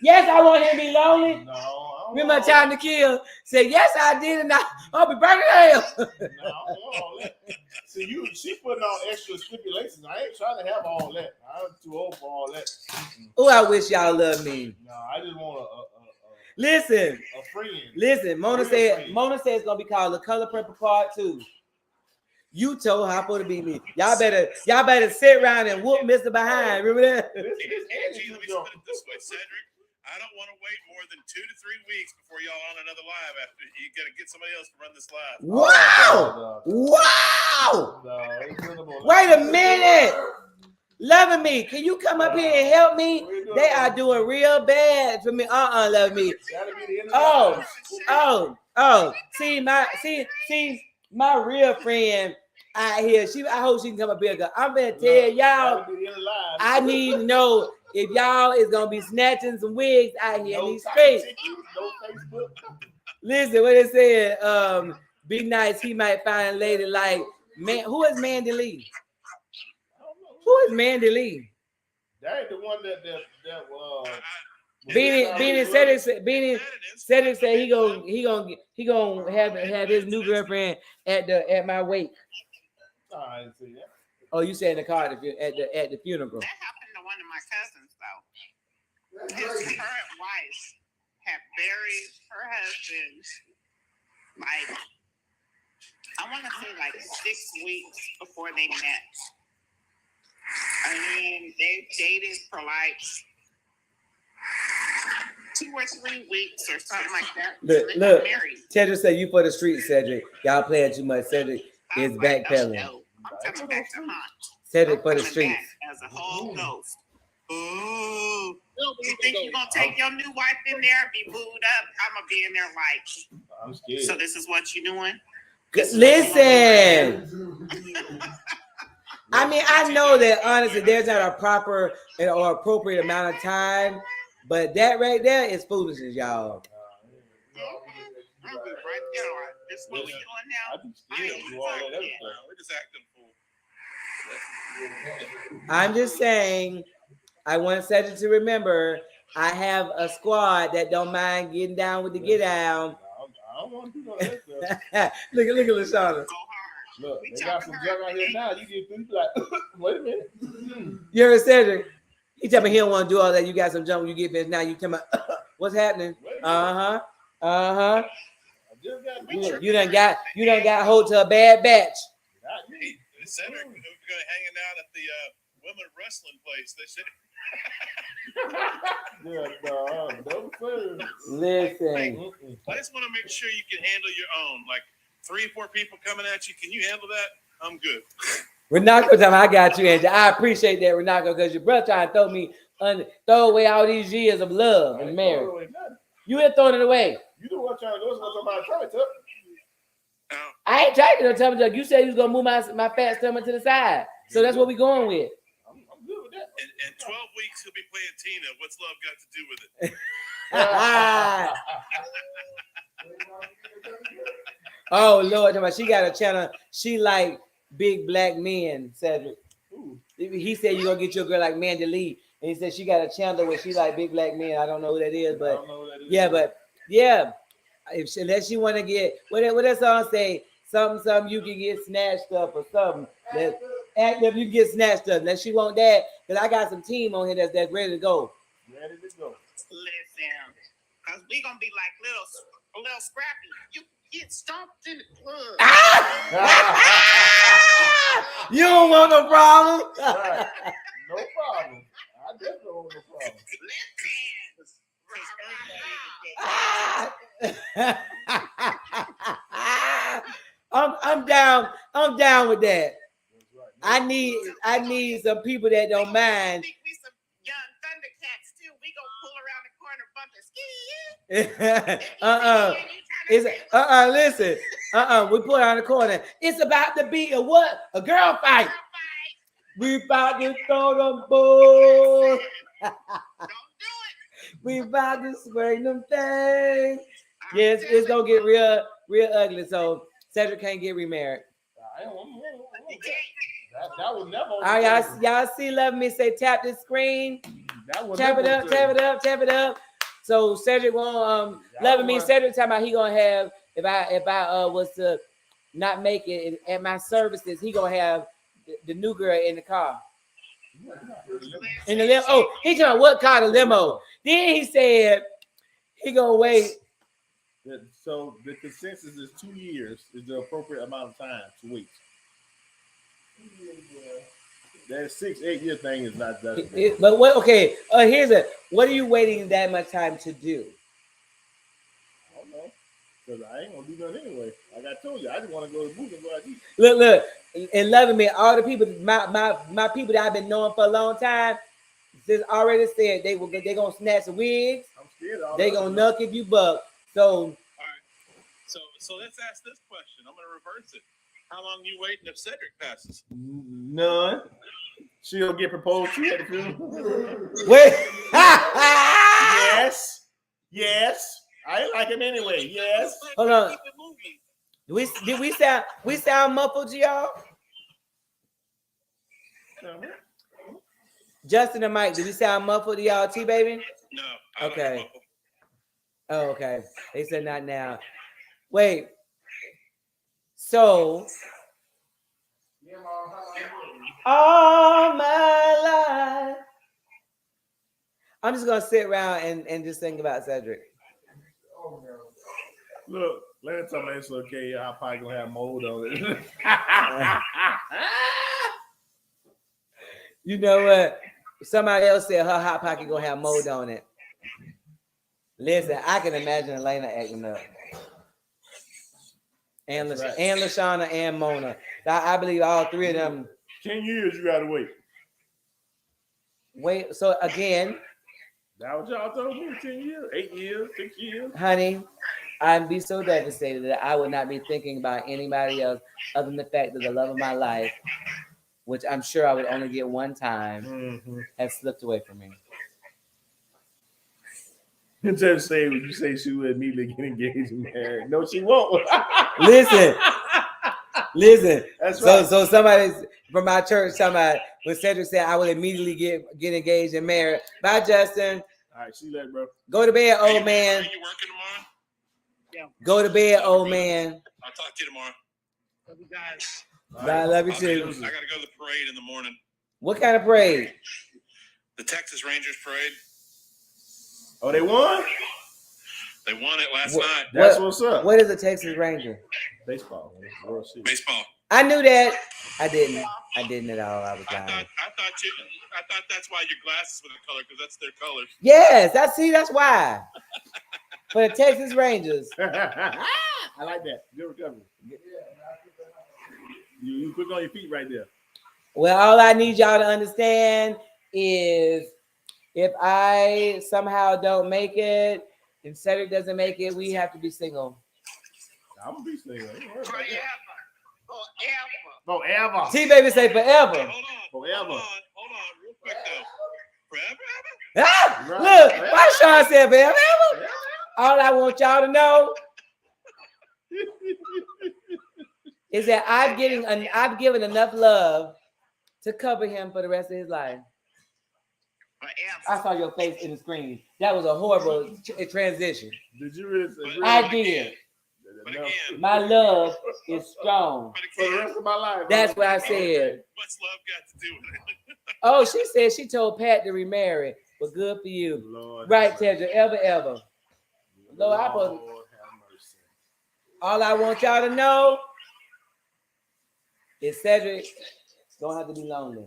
Yes, I want him to be lonely. No, I don't Remember want Time to Kill? Said yes, I did, and I'll be burning hell. No, I don't want all that. See, she putting on extra stipulations. I ain't trying to have all that. I'm too old for all that. Oh, I wish y'all loved me. No, I just want Listen, a friend. listen. Mona Real said friend. it's gonna be called The Color Purple Part 2. You told her I'm supposed to be me. Y'all better sit around and whoop Mr. Behind. Remember that? Angie, let me put it this way, Cedric. I don't want to wait more than 2 to 3 weeks before y'all on another live. After you gotta get somebody else to run this live. Wow! Wow! Wait a minute. Loving Me, can you come up here and help me? They are doing real bad for me. Loving Me. Oh. See my real friend out here. I hope she can come up here. I'm gonna tell y'all. I need to know if y'all is gonna be snatching some wigs out here in these streets. Listen, what it said. Be nice. He might find a lady like man. Who is Mandy Lee? Who is Mandy Lee? That ain't the one that Beanie Cedric said he gonna have his new girlfriend at my wake. I didn't see that. Oh, you said in the car at the funeral. That happened to one of my cousins, though. His current wife had buried her husband, like, I want to say like 6 weeks before they met. And then they dated for like 2 or 3 weeks or something like that. Look, They got married. Cedric said you for the street, Cedric. Y'all playing too much. Cedric I is was like, backpedaling. no, I'm coming back to hunt. Cedric for the Coming streets. back as a whole ghost. Ooh. You think you're going to take your new wife in there and be booed up? I'm going to be in there like, I'm scared. so this is what you doing? Listen. I mean, I know that honestly, there's not a proper or appropriate amount of time, but that right there is foolishness, y'all. I'm gonna be right there. Like, this is what we doing now. I be scared to do all that other stuff. We're just acting fool. I'm just saying, I want Cedric to remember I have a squad that don't mind getting down with the get down. I don't want to do all that stuff. Look at LaShawna. Go hard. Look, they got some junk out here now. You get through, like, wait a minute. You heard Cedric? He tell me he don't want to do all that. You got some junk when you get finished. Now you tell me what's happening? I just got You done got hold to a bad batch. Hey, Cedric, we're hanging out at the women wrestling place. They said. double food. Listen, I just want to make sure you can handle your own. Like 3 or 4 people coming at you. Can you handle that? I'm good. Renako, time I got you, Angel. I appreciate that, Renako, because your brother trying to throw away all these years of love and marriage. You ain't throwing it away. You the one trying to go somebody tummy tuck. I ain't trying to tummy tuck. You said you was gonna move my fat stomach to the side, so that's what we going with. I'm good with In 12 weeks, he'll be playing Tina. What's love got to do with it? Oh Lord, she got a channel. She like big black men, Cedric. Ooh. He said you're gonna get your girl like Mandy Lee. And he said she got a channel where she like big black men. I don't know who that is, but yeah, but yeah. Unless you want to get what that song say, something you can get snatched up or something. That active you can get snatched up. Unless she want that, because I got some team on here that's ready to go. Ready to go. Listen, because we gonna be like little Scrappy. You get stomped in the club. You don't want no problem. Right. No problem. I definitely don't want no problem. I'm down with that. I need some people that don't mind. We some young Thundercats too. We gonna pull around the corner, bump and ski. Listen. We pull around the corner. It's about to be a what? A girl fight. We about to throw them balls. Don't do it. We about to swing them things. Yes, it's gonna get real ugly. So Cedric can't get remarried. That would never. All right, y'all see, love me. Say tap this screen. Tap it up. So Cedric won't loving me. Cedric talking about he gonna have if I was to not make it at my services, he gonna have the new girl in the car. In the limo. Oh, he talking about what car? The limo. Then he said he gonna wait. So the consensus is 2 years is the appropriate amount of time to wait. That 6-8 year thing is not that. But what? Okay, here's it. What are you waiting that much time to do? I don't know, because I ain't gonna do nothing anyway. Like I told you, I just want to go to the movie and go out to eat. Look, and loving me. All the people, my people that I've been knowing for a long time, just already said they gonna snatch the wigs. I'm scared. They gonna nuck if you buck. So. All right. So let's ask this question. I'm gonna reverse it. How long you waiting if Cedric passes? None. She'll get proposed to at the funeral. Wait. Yes. I ain't like him anyway. Yes. Hold on. Did we sound muffled to y'all? Justin and Mike, did we sound muffled to y'all, T baby? No. Okay. Oh, okay. They said not now. Wait. So all my life, I'm just gonna sit around and just think about Cedric. Look, last time it's okay. I probably gonna have mold on it. You know what? Somebody else said her hot pocket gonna have mold on it. Listen, I can imagine Elena acting up. And Lashana and Mona. I believe all three of them. 10 years you gotta wait. Wait, so again. That what y'all told me? 10 years, 8 years, 6 years. Honey, I'd be so devastated that I would not be thinking about anybody else other than the fact that the love of my life, which I'm sure I would only get one time, has slipped away from me. Just say when you say she would immediately get engaged and married. No, she won't. Listen. That's right. So somebody from my church, somebody when Cedric said I would immediately get engaged and married. Bye, Justin. All right, see you later, bro. Go to bed, old man. Are you working tomorrow? Yeah. Go to bed, old man. I'll talk to you tomorrow. Love you guys. Bye, I love you too. I gotta go to the parade in the morning. What kind of parade? The Texas Rangers parade. Oh, they won? They won it last night. That's what's up. What is a Texas Ranger? Baseball. World Series. Baseball. I knew that. I didn't at all. I was I lying. thought that's why your glasses were the color, because that's their colors. Yes, that's why. For the Texas Rangers. I like that. Good recovery. You quick on your feet right there. Well, all I need y'all to understand is if I somehow don't make it, and Cedric doesn't make it, we have to be single. I'm gonna be single. Forever. T baby say forever. Hold on. Forever. Hold on. Real quick though. Forever, ever? Ah, Right. look, why Sean said forever, ever? Yeah. All I want y'all to know is that I've given enough love to cover him for the rest of his life. I saw your face in the screen. That was a horrible transition. Did you really say? I did. But again, My love is strong. but For the again, rest of my life. That's huh? what I said. what's love got to do with it? Oh, she said she told Pat to remarry, but good for you. Lord Right, have mercy. Tedra, ever. Lord, I put- Lord have mercy. All I want y'all to know is Cedric don't have to be lonely.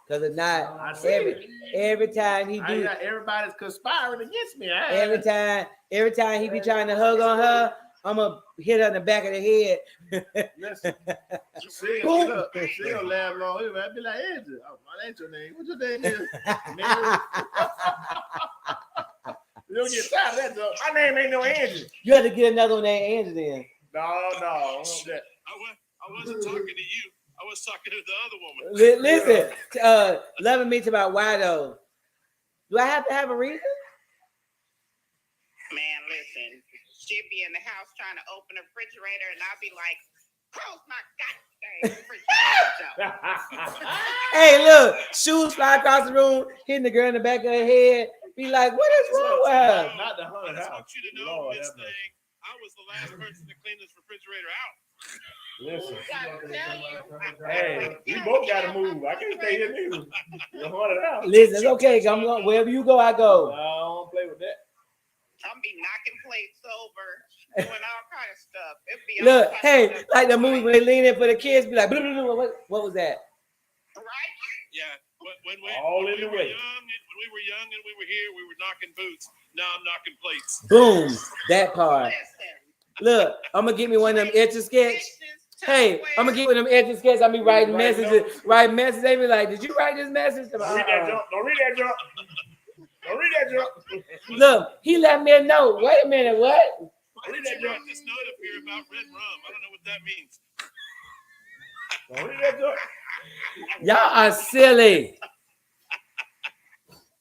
Because if I not, see every time he I do, got everybody's conspiring against me. every time he be trying to hug on her, I'm gonna hit her in the back of the head. Listen, she'll Boom. look, she'll laugh long. I'd be like, Andrew, oh, that ain't your name. What's your name? Is? Mary. You don't get tired of that, though. My name ain't no Andrew. You have to get another one named Andrew then. No, I don't want that. I wasn't talking to you. I was talking to the other woman. Listen, loving me to about why though? Do I have to have a reason? Man, listen. She'd be in the house trying to open the refrigerator, and I'd be like, close my goddamn refrigerator. Hey, look, shoes fly across the room, hitting the girl in the back of her head. Be like, what is wrong with her? Not the I haunted just house. want you to know, Lord Miss have mercy. Thing, I was the last person to clean this refrigerator out. Listen. I tell you, Hey, we both got to move. I can't stay here neither. You're haunted house. Listen, it's okay. I'm going, wherever you go, I I go. don't play with that. I'm be knocking plates over, doing all kind of stuff. It'd be all Look, types of hey, stuff. like the movie when they lean in for the kids, be like, blah, blah, blah, what was that? Right? Yeah, when we The were way. young and we were here, we were knocking boots. Now I'm knocking plates. Boom, that part. Listen. Look, I'm gonna get me one of them etch a sketch. Hey, I'm gonna get one of them etch a sketch. I'll be writing Write messages. They be like, did you write this message? Don't read that junk. Don't read that junk. Don't read that junk. Look, he left me a note. Wait a minute, what? Why did you write this note up here about red rum? I don't know what that means. Don't read that junk. Y'all are silly.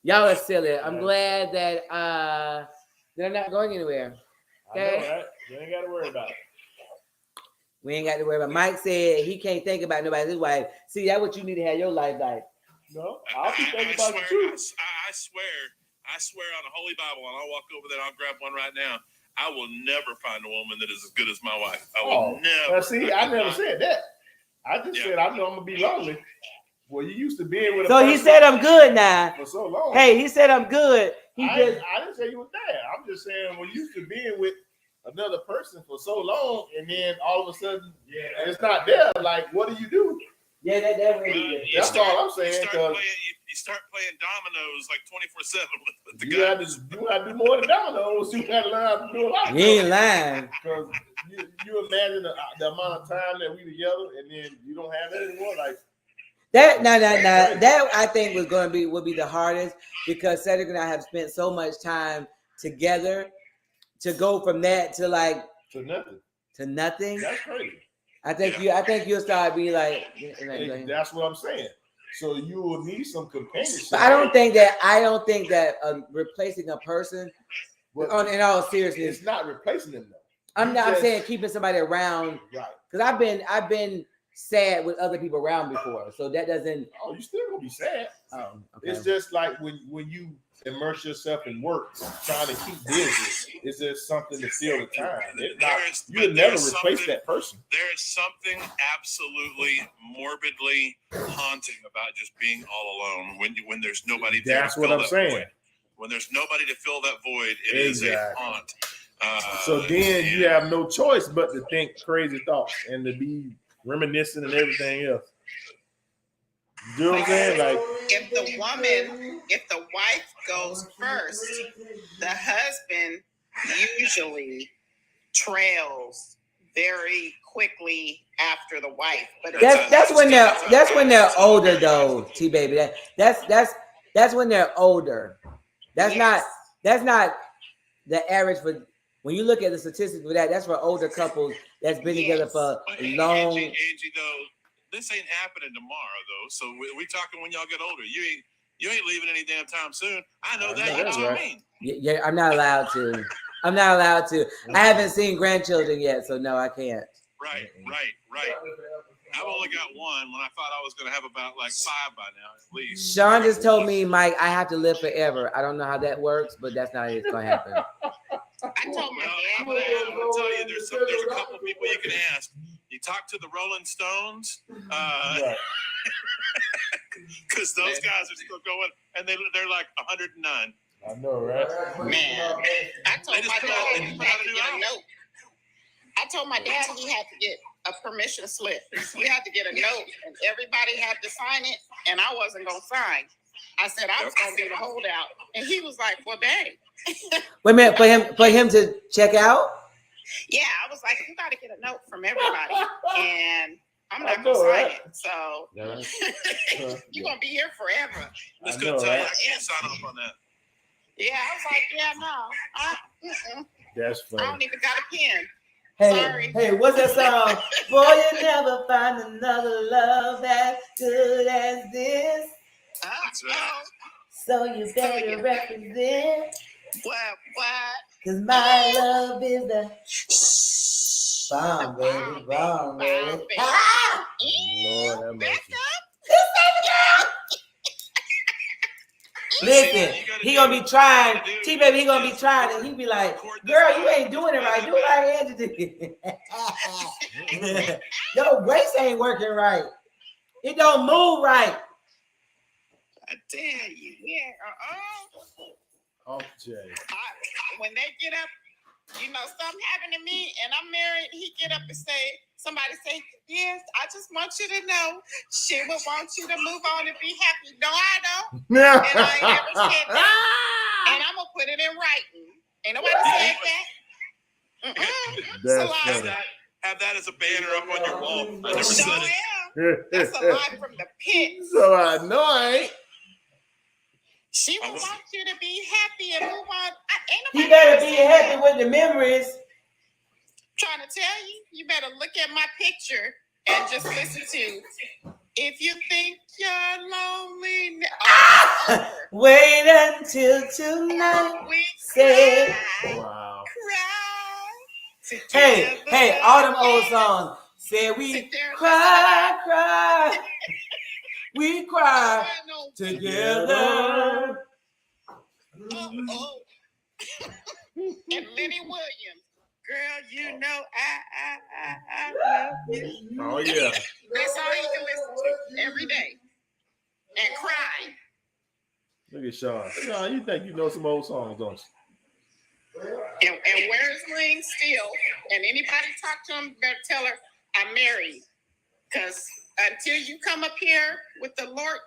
Y'all are silly. I'm glad that they're not going anywhere. I know, right? You ain't got to worry about it. We ain't got to worry about. Mike said he can't think about nobody's wife. See, that's what you need to have your life like. No, I'll be thinking I about swear, you too. I swear on the Holy Bible, and I'll walk over there and I'll grab one right now. I will never find a woman that is as good as my wife. I will never. Well, see, I never cannot. said that. I just said I know I'm gonna be lonely. Well, you used to be with a So he person said I'm good now. for so long. Hey, he said I'm good. I didn't say you was bad. I'm just saying when you used to be with another person for so long, and then all of a sudden, it's not there. Like, what do you do? Yeah, that really You good. That's start- all I'm saying. You start playing dominoes like 24/7 with the You guy. got to do more than dominoes. You got to learn how to do a lot. You ain't lying. Because you imagine the amount of time that we together, and then you don't have that anymore. Like That that I think would be the hardest because Cedric and I have spent so much time together to go from that to like to nothing. to nothing. That's crazy. I think you'll start being like. And that's what I'm saying. So you will need some companionship. But I don't think that replacing a person. But In all seriousness, it's not replacing them though. I'm saying keeping somebody around Right. because I've been sad with other people around before, so that doesn't. Oh, you still gonna be sad. Oh, okay. It's just like when you immerse yourself in work, trying to keep busy. It's just something to fill the time. It's not, you'll never replace that person. There is something absolutely morbidly haunting about just being all alone when there's nobody there. That's to what fill I'm that saying. void. When there's nobody to fill that void, it is a Exactly. haunt. So then you have no choice but to think crazy thoughts and to be reminiscent and everything else. You know what I'm saying? Like, If the wife goes first, the husband usually trails very quickly after the wife. But That's when they're older though, T baby. That's when they're older. That's not the average for when you look at the statistics for that. That's for older couples that's been together for But long. Angie, though, this ain't happening tomorrow, though. So we talking when y'all get older. You ain't leaving any damn time soon. I know I that. know You that's know what I right. mean? Yeah, I'm not allowed to. I'm not allowed to. I haven't seen grandchildren yet, so no, I can't. Right. I've only got one when I thought I was going to have about like 5 by now, at least. Sean just told me, Mike, I have to live forever. I don't know how that works, but that's not how it's gonna happen. I told my Well, dad. I'm gonna tell you, there's a couple people you can ask. You talk to the Rolling Stones, Right. because those guys are still going, and they're like 109. I know, right? Man, I told They just my put dad out- he they had put out a to new get a album. note. I told my dad he had to get a permission slip. He had to get a note, and everybody had to sign it, and I wasn't gonna sign. I said I was gonna be the holdout, and he was like, "Well, dang." Wait a minute, for him to check out. Yeah, I was like, "You got to get a note from everybody," and I'm I not know, gonna sign right? it. So Yeah. you're gonna be here forever. I'm just I gonna know, tell you, right? I can't sign off on that. Yeah, I was like, "Yeah, no, That's I funny. don't even got a pen." Hey, Sorry. what's that song? Boy, you never find another love as good as this. That's right. So you better represent, What? cause my love is the bomb, baby, bomb, baby. Ah! Lord have mercy. Listen, he gonna be trying. T-Baby, he gonna be trying, and he be like, girl, you ain't doing it right. Do it like Angie did. Your waist ain't working right. It don't move right. I tell you, yeah. Oh, Jay. When they get up, something happened to me, and I'm married. He get up and somebody say, yes, I just want you to know, she would want you to move on and be happy. No, I don't. And I ain't never said that. And I'm gonna put it in writing. Ain't nobody said that. That's It's a lie. funny. Have that as a banner up on your wall. I never So said it. yeah, that's a lie from the pit. So I know I ain't. She would want you to be happy and move on. Ain't He nobody better ever be said happy that. with the memories. Trying to tell you, you better look at my picture and just listen to. If you think you're lonely, Wait until tonight. we Say- cry, Wow. Hey, all them old songs. Say we cry, we cry together. Oh. And Lenny Williams, girl, you know I love you. Oh, yeah. That's all you can listen to every day and cry. Look at Sean. Sean, you think you know some old songs, don't you? And where's Ling still? And anybody talk to him, better tell her I'm married. Because until you come up here with the Lord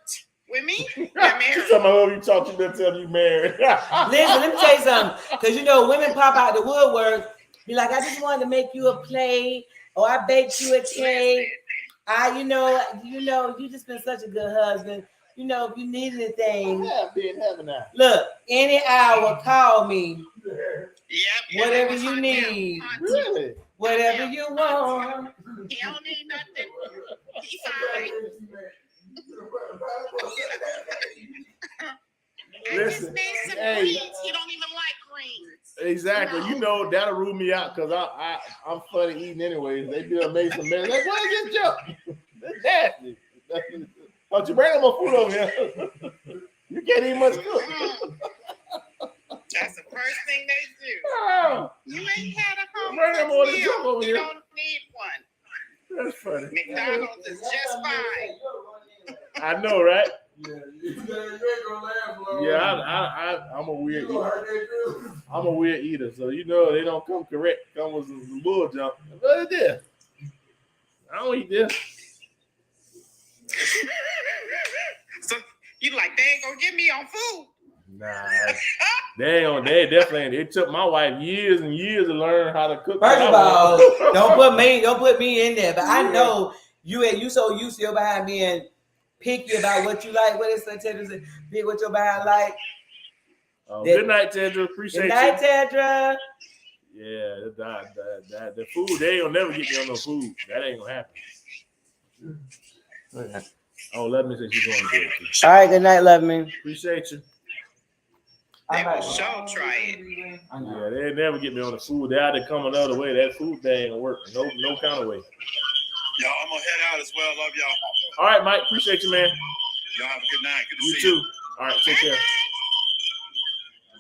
with me, you're married. Some of you talk to them, tell you married. Listen, let me tell you something. Because women pop out the woodwork, be like, I just wanted to make you a plate, or I baked you a cake. You just been such a good husband. If you need anything, Yeah, being heaven now. look, any hour, call me. Yep. Whatever you need. Really? Whatever you want. He don't need nothing. He fine. I just Listen, made some hey. greens. He don't even like greens. Exactly. No. That'll rule me out because I'm funny eating anyways. They do amazing mess. Like, what is this junk? That's nasty. Don't you bring them more food over here? You can't eat much cook. That's the first thing they do. Oh, You ain't had a home Bring them cooked on the meal. jump over You here. don't need one. that's funny. McDonald's is just fine. I know, right? Yeah, you ain't gonna laugh long. Yeah, I'm a weird You gonna eater. hurt that dude. I'm a weird eater, so they don't come correct. Come with some bull jump. What is this? I don't eat this. So you like, they ain't gonna get me on food. Nah, they definitely ain't. It took my wife years and years to learn how to cook. First of all, don't put me in there. But I know you so used to your behind being picky about what you like. What is the pick what your behind like? Good night, Tedra. Appreciate Good night, you. Tedra. Yeah, the food, they ain't gonna never get me on no food. That ain't gonna happen. Oh, let me say she's going to bed. All right, good night, love me. Appreciate you. They will sure try it. Yeah, they never get me on the food. They had to come another way. That food thing ain't gonna work. No kind of way. Y'all, I'm gonna head out as well. Love y'all. All right, Mike. Appreciate you, man. Y'all have a good night. Good to You see too. you. All right, take care.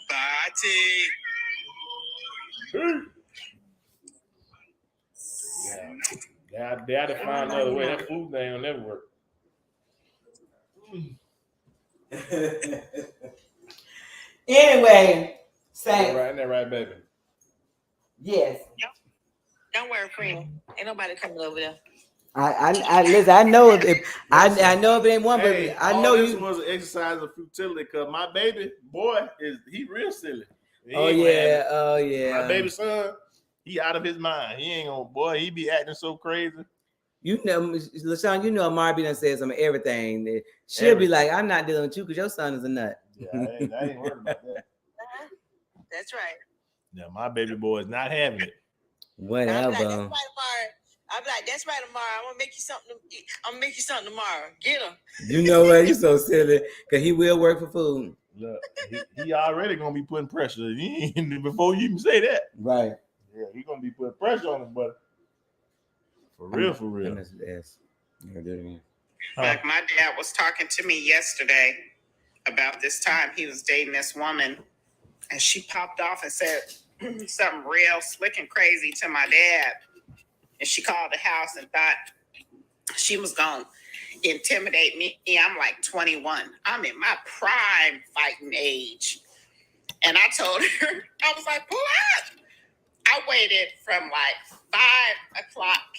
Bye, T. Yeah, they had to find another way. That food thing will never work. Anyway, say Ain't that right, baby? yes. Don't worry, friend. Ain't nobody coming over there. I listen. I know if I know if it ain't one, Hey, but I know this you. was an exercise of futility because my baby boy he real silly. He Oh ain't gonna have yeah, it. oh yeah. My baby son, he out of his mind. He ain't gonna, boy, he be acting so crazy. You know, LaShawn, you know Amari done said some everything. She'll be like, I'm not dealing with you because your son is a nut. Yeah, I ain't worried about that. That's right. Yeah, my baby boy is not having it. Whatever. I'm like, that's right, Amari. I'm gonna make you something. I'm gonna make you something tomorrow. Get him. You know what? You're so silly because he will work for food. Look, he already gonna be putting pressure. Before you even say that. Right. Yeah, he gonna be putting pressure on him, but for real. Yes. Like my dad was talking to me yesterday about this time he was dating this woman, and she popped off and said something real slick and crazy to my dad. And she called the house and thought she was going to intimidate me. I'm like 21. I'm in my prime fighting age. And I told her, I was like, pull up. I waited from like 5 o'clock